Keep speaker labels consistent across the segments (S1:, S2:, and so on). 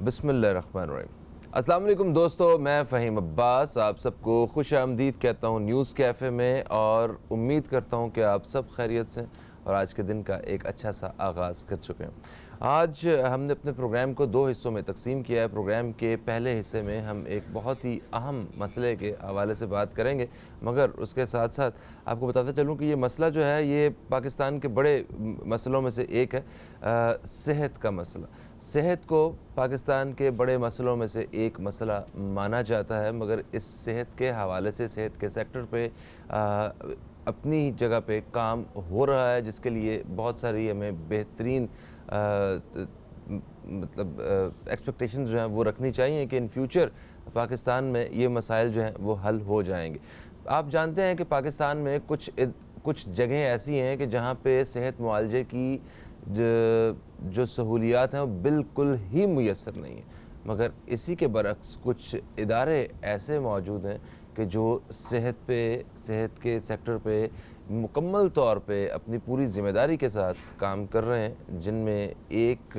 S1: بسم اللہ الرحمن الرحیم۔ السلام علیکم دوستو، میں فہیم عباس آپ سب کو خوش آمدید کہتا ہوں نیوز کیفے میں، اور امید کرتا ہوں کہ آپ سب خیریت سے اور آج کے دن کا ایک اچھا سا آغاز کر چکے ہیں۔ آج ہم نے اپنے پروگرام کو 2 حصوں میں تقسیم کیا ہے۔ پروگرام کے پہلے حصے میں ہم ایک بہت ہی اہم مسئلے کے حوالے سے بات کریں گے، مگر اس کے ساتھ ساتھ آپ کو بتاتا چلوں کہ یہ مسئلہ جو ہے یہ پاکستان کے بڑے مسئلوں میں سے ایک ہے، صحت کا مسئلہ۔ صحت کو پاکستان کے بڑے مسئلوں میں سے ایک مسئلہ مانا جاتا ہے، مگر اس صحت کے حوالے سے صحت کے سیکٹر پہ اپنی جگہ پہ کام ہو رہا ہے، جس کے لیے بہت ساری ہمیں بہترین ایکسپیکٹیشنز جو ہیں وہ رکھنی چاہیے کہ ان فیوچر پاکستان میں یہ مسائل جو ہیں وہ حل ہو جائیں گے۔ آپ جانتے ہیں کہ پاکستان میں کچھ جگہیں ایسی ہیں کہ جہاں پہ صحت معالجے کی جو سہولیات ہیں وہ بالکل ہی میسر نہیں ہیں، مگر اسی کے برعکس کچھ ادارے ایسے موجود ہیں کہ جو صحت کے سیکٹر پہ مکمل طور پہ اپنی پوری ذمہ داری کے ساتھ کام کر رہے ہیں، جن میں ایک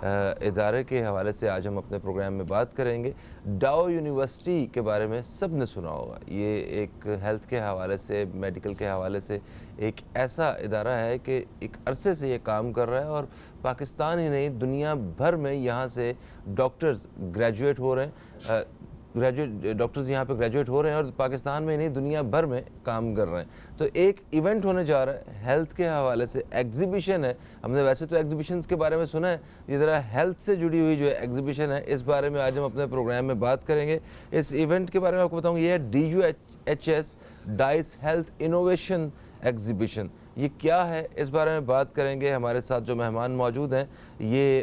S1: ادارے کے حوالے سے آج ہم اپنے پروگرام میں بات کریں گے۔ ڈاؤ یونیورسٹی کے بارے میں سب نے سنا ہوگا۔ یہ ایک ہیلتھ کے حوالے سے، میڈیکل کے حوالے سے ایک ایسا ڈارہ ہے کہ ایک عرصے سے یہ کام کر رہا ہے، اور پاکستان ہی نہیں دنیا بھر میں یہاں سے ڈاکٹرز گریجویٹ ہو رہے ہیں، ڈاکٹرز یہاں پہ گریجویٹ ہو رہے ہیں، اور پاکستان میں نہیں دنیا بھر میں کام کر رہے ہیں۔ تو ایک ایونٹ ہونے جا رہا ہے ہیلتھ کے حوالے سے، ایگزیبیشن ہے۔ ہم نے ویسے تو ایگزیبیشنز کے بارے میں سنا ہے، یہ ذرا ہیلتھ سے جڑی ہوئی جو ایگزیبیشن ہے، اس بارے میں آج ہم اپنے پروگرام میں بات کریں گے۔ اس ایونٹ کے بارے میں آپ کو بتاؤں، یہ ہے DUHS DICE health innovation exhibition. یہ کیا ہے اس بارے میں بات کریں گے۔ ہمارے ساتھ جو مہمان موجود ہیں یہ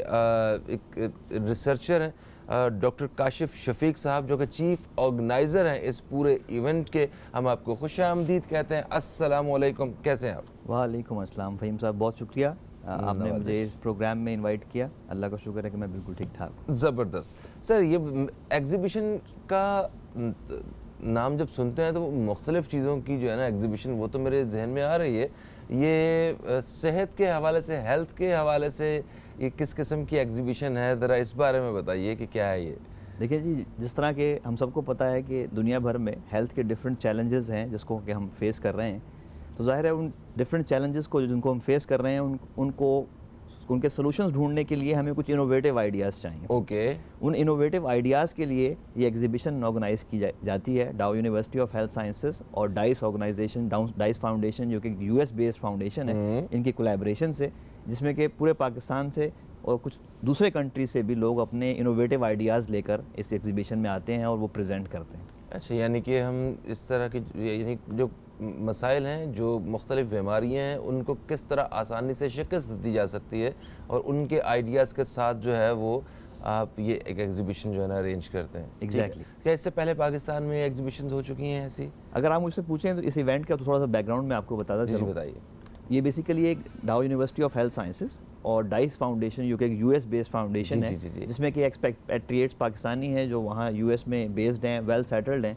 S1: ایک ریسرچر ہیں، ڈاکٹر کاشف شفیق صاحب، جو کہ چیف آرگنائزر ہیں اس پورے ایونٹ کے۔ ہم آپ کو خوش آمدید کہتے ہیں۔ السلام علیکم، کیسے ہیں آپ؟
S2: وعلیکم السلام فہیم صاحب، بہت شکریہ آپ نے مجھے اس پروگرام میں انوائٹ کیا۔ اللہ کا شکر ہے کہ میں بالکل ٹھیک ٹھاک ہوں۔
S1: زبردست سر، یہ ایگزیبیشن کا نام جب سنتے ہیں تو وہ مختلف چیزوں کی جو ہے نا ایگزیبیشن، وہ تو میرے ذہن میں آ رہی ہے۔ یہ صحت کے حوالے سے، ہیلتھ کے حوالے سے یہ کس قسم کی ایگزیبیشن ہے؟ ذرا اس بارے میں بتائیے کہ کیا ہے یہ۔
S2: دیکھیں جی، جس طرح کہ ہم سب کو پتہ ہے کہ دنیا بھر میں ہیلتھ کے ڈفرینٹ چیلنجز ہیں جس کو کہ ہم فیس کر رہے ہیں، تو ظاہر ہے ان ڈفرینٹ چیلنجز کو جن کو ہم فیس کر رہے ہیں ان کے سلوشنز ڈھونڈنے کے لیے ہمیں کچھ انوویٹیو آئیڈیاز چاہیے۔
S1: اوکے،
S2: ان انوویٹیو آئیڈیاز کے لیے یہ ایگزیبیشن آرگنائز کی جاتی ہے ڈاؤ یونیورسٹی آف ہیلتھ سائنسز اور ڈائس آرگنائزیشن، ڈائس فاؤنڈیشن جو کہ US بیسڈ فاؤنڈیشن ہے، ان کی کولیبریشن سے، جس میں کہ پورے پاکستان سے اور کچھ دوسرے کنٹری سے بھی لوگ اپنے انوویٹیو آئیڈیاز لے کر اس ایگزیبیشن میں آتے ہیں اور وہ پریزنٹ کرتے ہیں۔
S1: اچھا، یعنی کہ ہم اس طرح کی یعنی جو مسائل ہیں، جو مختلف بیماریاں ہیں، ان کو کس طرح آسانی سے شکست دی جا سکتی ہے، اور ان کے آئیڈیاز کے ساتھ جو ہے وہ آپ یہ ایک ایگزیبیشن جو ہے نا ارینج کرتے ہیں۔
S2: ایگزیکٹلی۔
S1: کیا اس سے پہلے پاکستان میں ایگزیبیشنز ہو چکی ہیں ایسی؟
S2: اگر آپ مجھ سے پوچھیں تو اس ایونٹ کا تو تھوڑا سا بیک گراؤنڈ میں آپ کو بتاتا چلوں۔
S1: بتائیے۔
S2: یہ بیسیکلی ایک ڈاؤ یونیورسٹی آف ہیلتھ سائنسز اور ڈائس فاؤنڈیشن جو کہ ایک US بیسڈ فاؤنڈیشن ہے، جس میں کہ ایکسپیکٹریٹس پاکستانی ہیں جو وہاں US میں بیسڈ ہیں، ویل سیٹلڈ ہیں۔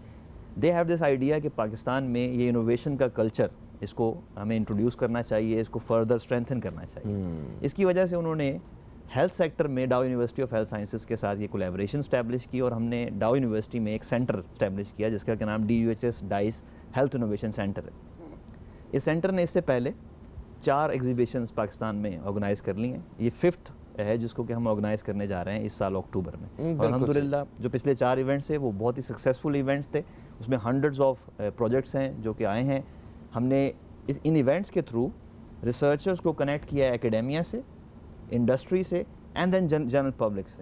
S2: دے ہیو دس آئیڈیا کہ پاکستان میں یہ انوویشن کا کلچر، اس کو ہمیں انٹروڈیوس کرنا چاہیے، اس کو فردر اسٹرینتھن کرنا چاہیے۔ اس کی وجہ سے انہوں نے ہیلتھ سیکٹر میں Dow University of health sciences کے ساتھ یہ کولیبریشن اسٹیبلش کی، اور ہم نے ڈاؤ یونیورسٹی میں ایک سینٹر اسٹیبلش کیا جس کا نام DUHS DICE health innovation centre ہے۔ اس سینٹر نے اس سے پہلے 4 ایگزیبیشنز پاکستان میں آرگنائز کر لی ہیں۔ یہ 5th ہے جس کو کہ ہم آرگنائز کرنے جا رہے ہیں اس سال اکتوبر میں، اور الحمدللہ جو پچھلے 4 ایونٹس تھے وہ بہت ہی سکسیزفل ایونٹس تھے۔ اس میں ہنڈریڈز آف پروجیکٹس ہیں جو کہ آئے ہیں۔ ہم نے ان ایونٹس کے تھرو ریسرچرز کو کنیکٹ کیا ہے اکیڈیمیا سے، انڈسٹری سے، اینڈ دین جنرل پبلک سے۔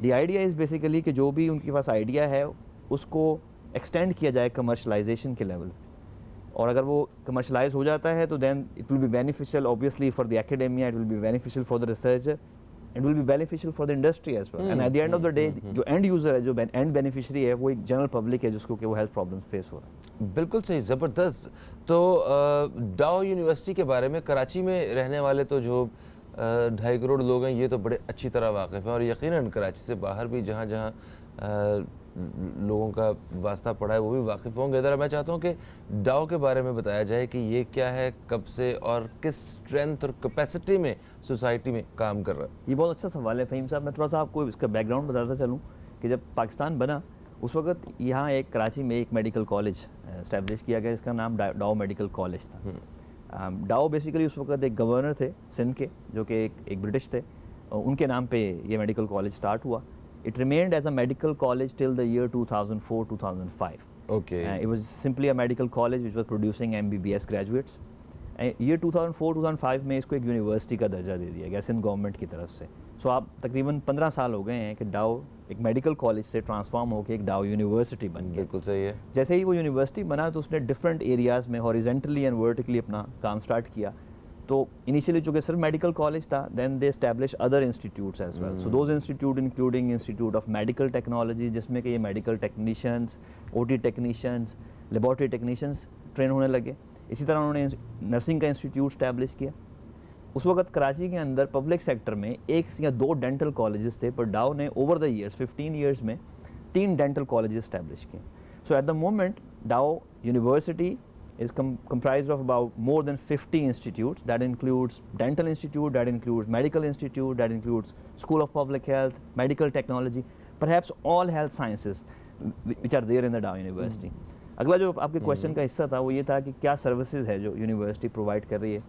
S2: دی آئیڈیا از بیسیکلی کہ جو بھی ان کے پاس آئیڈیا ہے اس کو ایکسٹینڈ کیا جائے کمرشلائزیشن کے لیول، اور اگر وہ کمرشلائز ہو جاتا ہے تو then it will be beneficial obviously for the academia, it will be beneficial for the researcher, it will be beneficial for the industry as well, and at the end of the day جو end user ہے، جو and beneficiary ہے، وہ ایک general public ہے جس کو کہ وہ ہیلتھ پرابلمس فیس ہو رہا ہے۔
S1: بالکل صحیح، زبردست۔ تو ڈاؤ یونیورسٹی کے بارے میں کراچی میں رہنے والے تو جو 2.5 کروڑ لوگ ہیں، یہ تو بڑے اچھی طرح واقف ہیں، اور یقیناً کراچی سے باہر بھی جہاں جہاں لوگوں کا واسطہ پڑا ہے وہ بھی واقف ہوں گے. ذرا میں چاہتا ہوں کہ ڈاؤ کے بارے میں بتایا جائے کہ یہ کیا ہے, کب سے اور کس اسٹرینتھ اور کیپیسٹی میں سوسائٹی میں کام کر رہا ہے.
S2: یہ بہت اچھا سوال ہے فہیم صاحب. میں تھوڑا سا آپ کو اس کا بیک گراؤنڈ بتاتا چلوں کہ جب پاکستان بنا اس وقت یہاں ایک کراچی میں ایک میڈیکل کالج اسٹیبلش کیا گیا, اس کا نام ڈاؤ میڈیکل کالج تھا. ڈاؤ بیسیکلی اس وقت ایک گورنر تھے سندھ کے جو کہ ایک برٹش تھے, ان کے نام پہ یہ میڈیکل کالج اسٹارٹ ہوا. It remained as a medical college till the year 2004-2005.
S1: Okay.
S2: It was simply a medical college which was producing MBBS graduates. year 2004-2005 میں اس کو ایک یونیورسٹی کا درجہ دے دیا گیا سندھ گورنمنٹ کی طرف سے. سو آپ تقریباً 15 سال ہو گئے ہیں کہ ڈاؤ ایک میڈیکل کالج سے ٹرانسفارم ہو کے ایک ڈاؤ یونیورسٹی بن گیا.
S1: بالکل صحیح ہے.
S2: جیسے ہی وہ یونیورسٹی بنا تو اس نے ڈفرینٹ ایریاز میں ہاریزنٹلی اینڈ ورٹیکلی اپنا کام اسٹارٹ کیا. تو انیشیلی چونکہ صرف میڈیکل کالج تھا, then they establish other institutes as well. So those institute including institute of medical technology, جس میں کہ یہ medical technicians, O T technicians, laboratory technicians train ہونے لگے. اسی طرح انہوں نے نرسنگ کا انسٹیٹیوٹ اسٹیبلش کیا. اس وقت کراچی کے اندر پبلک سیکٹر میں 1 یا 2 ڈینٹل کالجز تھے, پر ڈاؤ نے اوور دا ایئرس 15 ایئرس میں 3 ڈینٹل کالجز اسٹیبلش کیے. So at the moment Dow University is comprised of about more than 50 institutes. That includes dental institute, that includes medical institute, that includes school of public health, medical technology, perhaps all health sciences which are there in the Dow University. اگلا جو آپ کے question کا حصہ تھا وہ یہ تھا کہ کیا سروسز ہے جو یونیورسٹی پرووائڈ کر رہی ہے.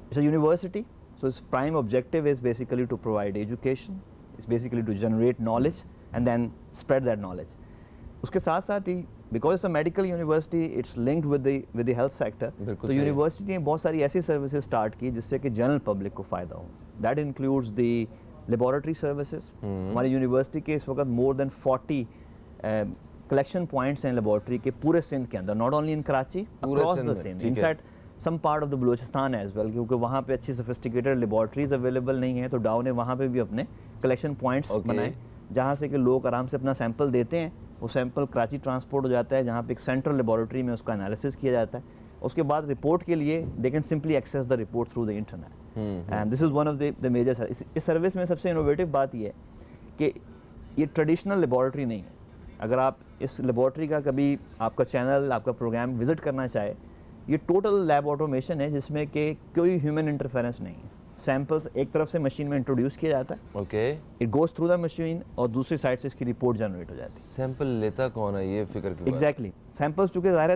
S2: It's a university, so its prime objective is basically to provide education, it's basically to generate knowledge and then spread that knowledge. اس کے ساتھ ساتھ ہی because it's a medical university it's linked with the health sector, تو university نے بہت ساری ایسی services start کی جس سے کہ جنرل پبلک کو فائدہ ہو. That includes the laboratory services. ہماری یونیورسٹی کے اس وقت مور دین 40 کلیکشن پوائنٹس ہیں لیبارٹری کے پورے سندھ کے اندر, not only in Karachi, across the Sindh, in fact some part of the Balochistan as well, کیونکہ وہاں پہ اچھی سوفسٹیکیٹڈ لیبارٹریز اویلیبل نہیں ہیں. تو ڈاؤ نے وہاں پہ بھی اپنے کلیکشن پوائنٹس بنائے جہاں سے کہ لوگ آرام سے اپنا سیمپل دیتے ہیں, وہ سیمپل کراچی ٹرانسپورٹ ہو جاتا ہے جہاں پہ ایک سینٹرل لیبارٹری میں اس کا انالیسس کیا جاتا ہے. اس کے بعد رپورٹ کے لیے they can simply access the report through the internet, and this is one of the major. اس سروس میں سب سے انوویٹو بات یہ ہے کہ یہ ٹریڈیشنل لیبارٹری نہیں ہے. اگر آپ اس لیبارٹری کا کبھی آپ کا چینل, آپ کا پروگرام وزٹ کرنا چاہے, یہ ٹوٹل لیب آٹومیشن ہے جس میں کہ کوئی ہیومن انٹرفیرنس نہیں ہے. سیمپلس ایک طرف سے مشین میں انٹروڈیوس کیا جاتا ہے, okay, it goes through the machine, اور دوسری سائڈ سے اس کی رپورٹ جنریٹ ہو جاتی ہے.
S1: سیمپل لیتا کون ہے یہ فکر کی؟
S2: ایگزیکٹلی, سیمپلس چونکہ ظاہر ہے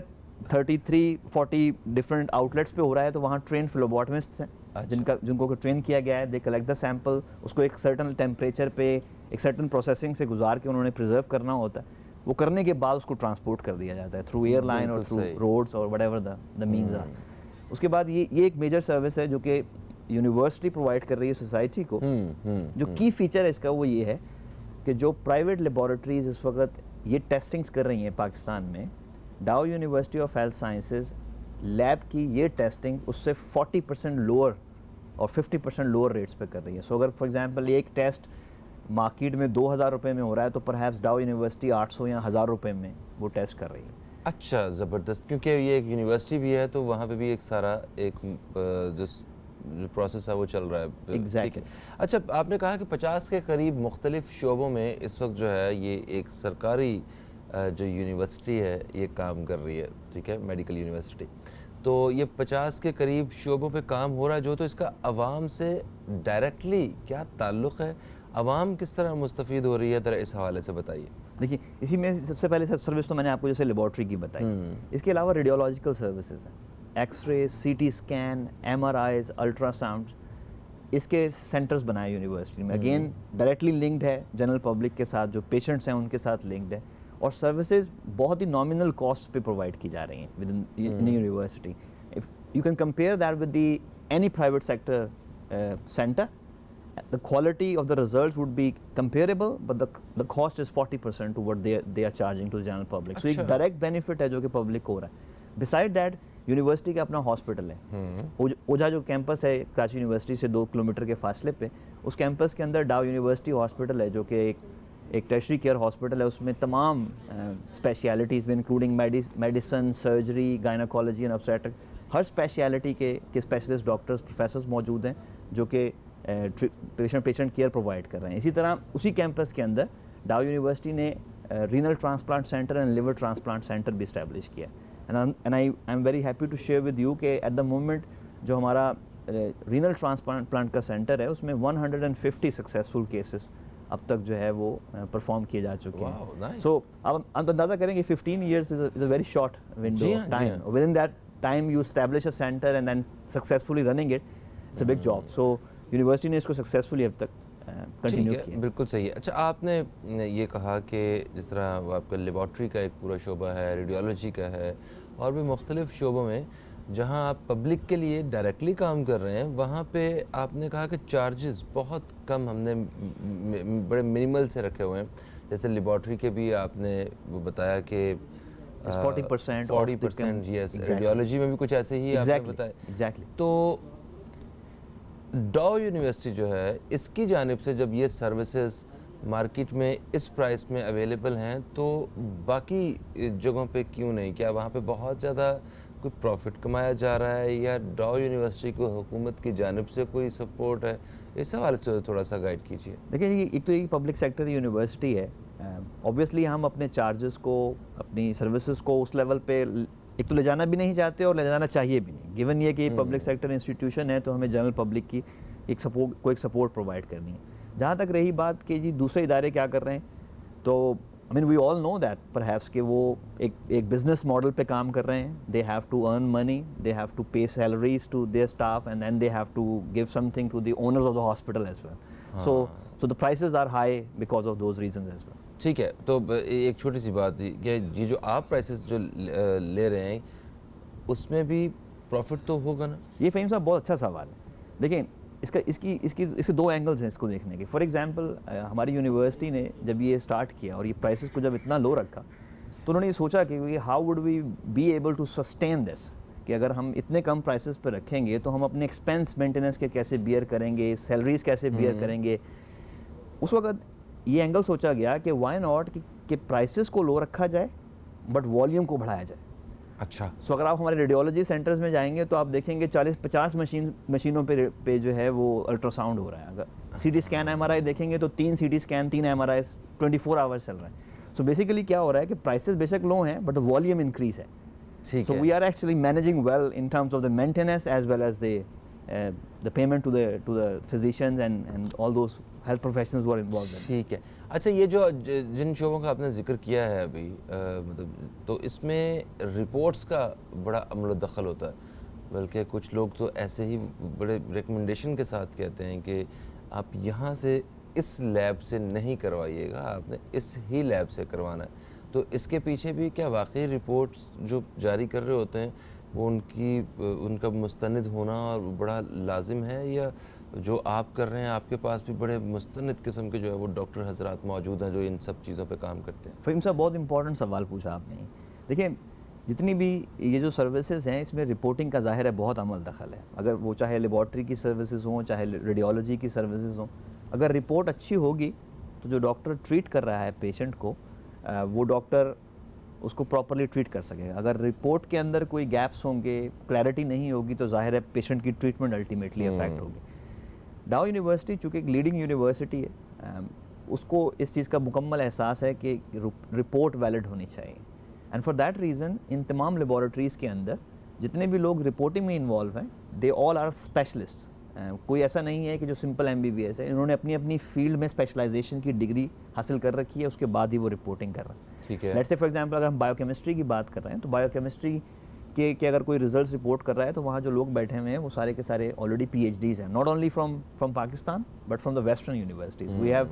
S2: 33-40 ڈفرینٹ آؤٹ لیٹس پہ ہو رہا ہے, تو وہاں ٹرینڈ فلوبوٹمسٹس ہیں جن کو ٹرین کیا گیا ہے. دے کلیکٹ دا سیمپل, اس کو ایک سرٹن ٹیمپریچر پہ ایک سرٹن پروسیسنگ سے گزار کے انہوں نے پریزرو کرنا ہوتا ہے. وہ کرنے کے بعد اس کو ٹرانسپورٹ کر دیا جاتا ہے تھرو ایئر لائن اور تھرو روڈس اور whatever the means are. اس کے بعد یہ ایک میجر سروس ہے جو کہ یونیورسٹی پرووائڈ کر رہی ہے سوسائٹی کو. جو کی فیچر ہے اس کا وہ یہ ہے کہ جو پرائیویٹ لیبارٹریز اس وقت یہ ٹیسٹنگس کر رہی ہیں پاکستان میں, Dow University of health sciences lab کی یہ ٹیسٹنگ اس سے 40% لوور اور 50% لوور ریٹس پہ کر رہی ہے. سو اگر فار ایگزامپل ایک ٹیسٹ مارکیٹ میں 2000 روپے میں ہو رہا ہے تو پرہیپس ڈاؤ یونیورسٹی 800 یا 1000 روپے میں وہ ٹیسٹ کر رہی ہے.
S1: اچھا, زبردست. کیونکہ یہ ایک یونیورسٹی بھی ہے تو وہاں پہ بھی ایک سارا ایک جو پروسیس ہے وہ چل رہا ہے.
S2: ایگزیکٹلی.
S1: اچھا, آپ نے کہا کہ 50 کے قریب مختلف شعبوں میں اس وقت جو ہے یہ ایک سرکاری جو یونیورسٹی ہے یہ کام کر رہی ہے, ٹھیک ہے, میڈیکل یونیورسٹی. تو یہ 50 کے قریب شعبوں پہ کام ہو رہا ہے جو, تو اس کا عوام سے ڈائریکٹلی کیا تعلق ہے, عوام کس طرح مستفید ہو رہی ہے, ذرا اس حوالے سے بتائیے.
S2: دیکھیے اسی میں سب سے پہلے سروس تو میں نے آپ کو جیسے لیبارٹری کی بتائی, اس کے علاوہ ریڈیولوجیکل سروسز ہیں, X ray, C T scan, M R Is, ultrasound, اس کے سینٹرز بنائے یونیورسٹی میں. اگین ڈائریکٹلی لنکڈ ہے جنرل پبلک کے ساتھ, جو پیشنٹس ہیں ان کے ساتھ لنکڈ ہے, اور سروسز بہت ہی نامنل کاسٹ پہ پرووائڈ کی جا رہی ہیں with in university. You can compare that with the any private sector centre. The quality of the results would be comparable, but the cost is 40% to what they are charging to the general public. So ایک direct benefit ہے جو کہ public کو ہو رہا ہے. Beside that, university کا اپنا hospital ہے, اوجھا جو کیمپس ہے کراچی یونیورسٹی سے 2 کلومیٹر کے فاصلے پہ, اس کیمپس کے اندر ڈاؤ یونیورسٹی ہاسپٹل ہے جو کہ ایک ٹیرشری کیئر ہاسپٹل ہے. اس میں تمام اسپیشیلٹیز میں including medicine, surgery, gynaecology and obstetric, Hare speciality کے اسپیشلسٹ ڈاکٹرز, پروفیسرز موجود ہیں جو کہ پیشنٹ کیئر پرووائڈ کر رہے ہیں. اسی طرح اسی کیمپس کے اندر ڈاؤ یونیورسٹی نے renal transplant centre and liver transplant centre بھی اسٹیبلش کیا and I am very happy to share with you کہ ایٹ دا مومنٹ جو ہمارا رینل ٹرانسپلانٹ کا سینٹر ہے اس میں 150 سکسیزفل کیسز اب تک جو ہے وہ پرفارم کیے جا چکے ہیں. سو اب اندازہ کریں کہ 15 years is a very short window of time. Within that time you establish a centre and then successfully running it, it's a big job. So university نے اس کو سکسیزفلی اب تک کنٹینیو کیا.
S1: بالکل صحیح ہے. اچھا آپ نے یہ کہا کہ جس طرح آپ کا لیبارٹری کا ایک پورا شعبہ ہے, ریڈیولوجی کا ہے, اور بھی مختلف شعبوں میں جہاں آپ پبلک کے لیے ڈائریکٹلی کام کر رہے ہیں, وہاں پہ آپ نے کہا کہ چارجز بہت کم ہم نے بڑے منیمل سے رکھے ہوئے ہیں. جیسے لیبارٹری کے بھی آپ نے وہ بتایا کہ 40%, یس, ریڈیولوجی میں بھی کچھ ایسے ہی آپ نے بتایا. تو ڈاؤ یونیورسٹی جو ہے اس کی جانب سے جب یہ سروسز مارکیٹ میں اس پرائس میں اویلیبل ہیں تو باقی جگہوں پہ کیوں نہیں؟ کیا وہاں پہ بہت زیادہ کوئی پروفٹ کمایا جا رہا ہے, یا ڈاؤ یونیورسٹی کو حکومت کی جانب سے کوئی سپورٹ ہے؟ اس حوالے سے تھوڑا سا گائیڈ کیجیے.
S2: دیکھیں ایک تو یہ پبلک سیکٹر یونیورسٹی ہے, اوبویسلی ہم اپنے چارجز کو, اپنی سروسز کو اس لیول پہ ایک تو لے جانا بھی نہیں چاہتے اور لے جانا چاہیے بھی نہیں, گیون یہ کہ یہ پبلک سیکٹر انسٹیٹیوشن ہے تو ہمیں جنرل پبلک کی ایک سپورٹ پرووائڈ کرنی ہے. جہاں تک رہی بات کہ جی دوسرے ادارے کیا کر رہے ہیں, تو I mean we all know that perhaps کہ وہ ایک بزنس ماڈل پہ کام کر رہے ہیں. they have to earn money, they have to pay salaries to their staff, and then they have to give something to the owners of the hospital as well. So the prices are high because of those reasons as well.
S1: ٹھیک ہے, تو ایک چھوٹی سی بات کہ یہ جو آپ پرائسز جو لے رہے ہیں اس میں بھی پروفٹ تو ہوگا نا؟
S2: یہ فہیم صاحب بہت اچھا سوال ہے. دیکھیں اس کے دو اینگلز ہیں اس کو دیکھنے کے. فار ایگزامپل ہماری یونیورسٹی نے جب یہ اسٹارٹ کیا اور یہ پرائسز کو جب اتنا لو رکھا تو انہوں نے یہ سوچا کہ how would we be able to sustain this, کہ اگر ہم اتنے کم پرائسز پہ رکھیں گے تو ہم اپنے ایکسپینس مینٹیننس کے کیسے بیئر کریں گے, سیلریز کیسے بیئر کریں گے. اس وقت یہ اینگل سوچا گیا کہ وائی ناٹ کہ پرائسز کو لو رکھا جائے بٹ والیوم کو بڑھایا جائے.
S1: اچھا,
S2: سو اگر آپ ہمارے ریڈیولوجی سینٹرز میں جائیں گے تو آپ دیکھیں گے 40-50 مشینوں پہ جو ہے وہ الٹرا ساؤنڈ ہو رہا ہے. اگر C T scan M R I دیکھیں گے تو 3 C T scan 3 M R I 24 hours چل رہے ہیں. سو بیسیکلی کیا ہو رہا ہے کہ پرائسز بے شک لو ہیں بٹ والیوم انکریز ہے. So we are actually managing well in terms of the maintenance as well as the payment to the physicians and all those health professionals who are involved in.
S1: ٹھیک ہے. اچھا, یہ جو جن شعبوں کا آپ نے ذکر کیا ہے ابھی, مطلب تو اس میں رپورٹس کا بڑا عمل و دخل ہوتا ہے, بلکہ کچھ لوگ تو ایسے ہی بڑے ریکمنڈیشن کے ساتھ کہتے ہیں کہ آپ یہاں سے اس لیب سے نہیں کروائیے گا, آپ نے اس ہی لیب سے کروانا ہے. تو اس کے پیچھے بھی کیا واقعی رپورٹس جو جاری کر رہے ہوتے ہیں وہ ان کا مستند ہونا بڑا لازم ہے, یا جو آپ کر رہے ہیں آپ کے پاس بھی بڑے مستند قسم کے جو ہے وہ ڈاکٹر حضرات موجود ہیں جو ان سب چیزوں پہ کام کرتے ہیں؟
S2: فہیم صاحب بہت امپورٹنٹ سوال پوچھا آپ نے. دیکھیں جتنی بھی یہ جو سروسز ہیں اس میں رپورٹنگ کا ظاہر ہے بہت عمل دخل ہے, اگر وہ چاہے لیبارٹری کی سروسز ہوں چاہے ریڈیولوجی کی سروسز ہوں. اگر رپورٹ اچھی ہوگی تو جو ڈاکٹر ٹریٹ کر رہا ہے پیشنٹ کو وہ ڈاکٹر اس کو پراپرلی ٹریٹ کر سکے گا. اگر رپورٹ کے اندر کوئی گیپس ہوں گے, کلیئرٹی نہیں ہوگی, تو ظاہر ہے پیشنٹ کی ٹریٹمنٹ الٹیمیٹلی افیکٹ ہوگی. ڈاؤ یونیورسٹی چونکہ ایک لیڈنگ یونیورسٹی ہے, اس کو اس چیز کا مکمل احساس ہے کہ رپورٹ ویلڈ ہونی چاہیے. اینڈ فار دیٹ ریزن ان تمام لیبارٹریز کے اندر جتنے بھی لوگ رپورٹنگ میں انوالو ہیں دے آل آر اسپیشلسٹ. کوئی ایسا نہیں ہے کہ جو simple M B B S ہے, انہوں نے اپنی اپنی فیلڈ میں اسپیشلائزیشن کی ڈگری حاصل کر رکھی ہے, اس کے بعد ہی وہ رپورٹنگ کر رہے ہیں.
S1: ٹھیک ہے.
S2: لیٹس سے فار ایگزامپل اگر ہم بایو کیمسٹری کی بات کر رہے ہیں تو بایو کیمسٹری کے اگر کوئی ریزلٹس رپورٹ کر رہا ہے تو وہاں جو لوگ بیٹھے ہوئے ہیں وہ سارے کے سارے آلریڈی پی ایچ ڈیز ہیں, not only from Pakistan but from the western universities. We have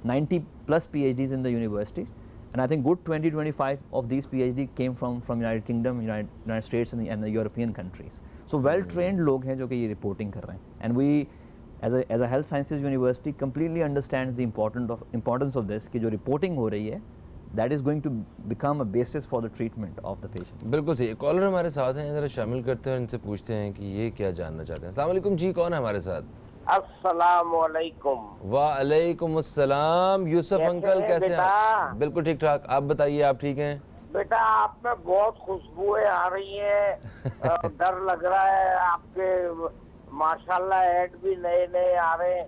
S2: 90+ P H Ds in the university and I think good 20-25 of these P H D came from United Kingdom, United States and European countries. So well trained لوگ ہیں جو کہ یہ reporting کر رہے ہیں. And we as a health sciences university completely understands the importance of this, کہ جو رپورٹنگ ہو رہی ہے that is going to become a basis for the treatment of the patient.
S1: بالکل صحیح. کالر ہمارے ساتھ ہیں, ذرا شامل کرتے ہیں اور ان سے پوچھتے ہیں کہ یہ کیا جاننا چاہتے ہیں. السلام علیکم جی, کون ہے ہمارے ساتھ؟
S3: السلام علیکم.
S1: وعلیکم السلام. یوسف انکل کیسے ہیں؟ بالکل ٹھیک ٹھاک, آپ بتائیے آپ ٹھیک ہیں؟
S3: بیٹا آپ میں بہت خوشبوئیں آ رہی ہیں, ڈر لگ رہا ہے. آپ کے ماشاءاللہ ایڈ بھی نئے نئے آ رہے ہیں.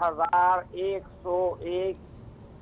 S3: 1101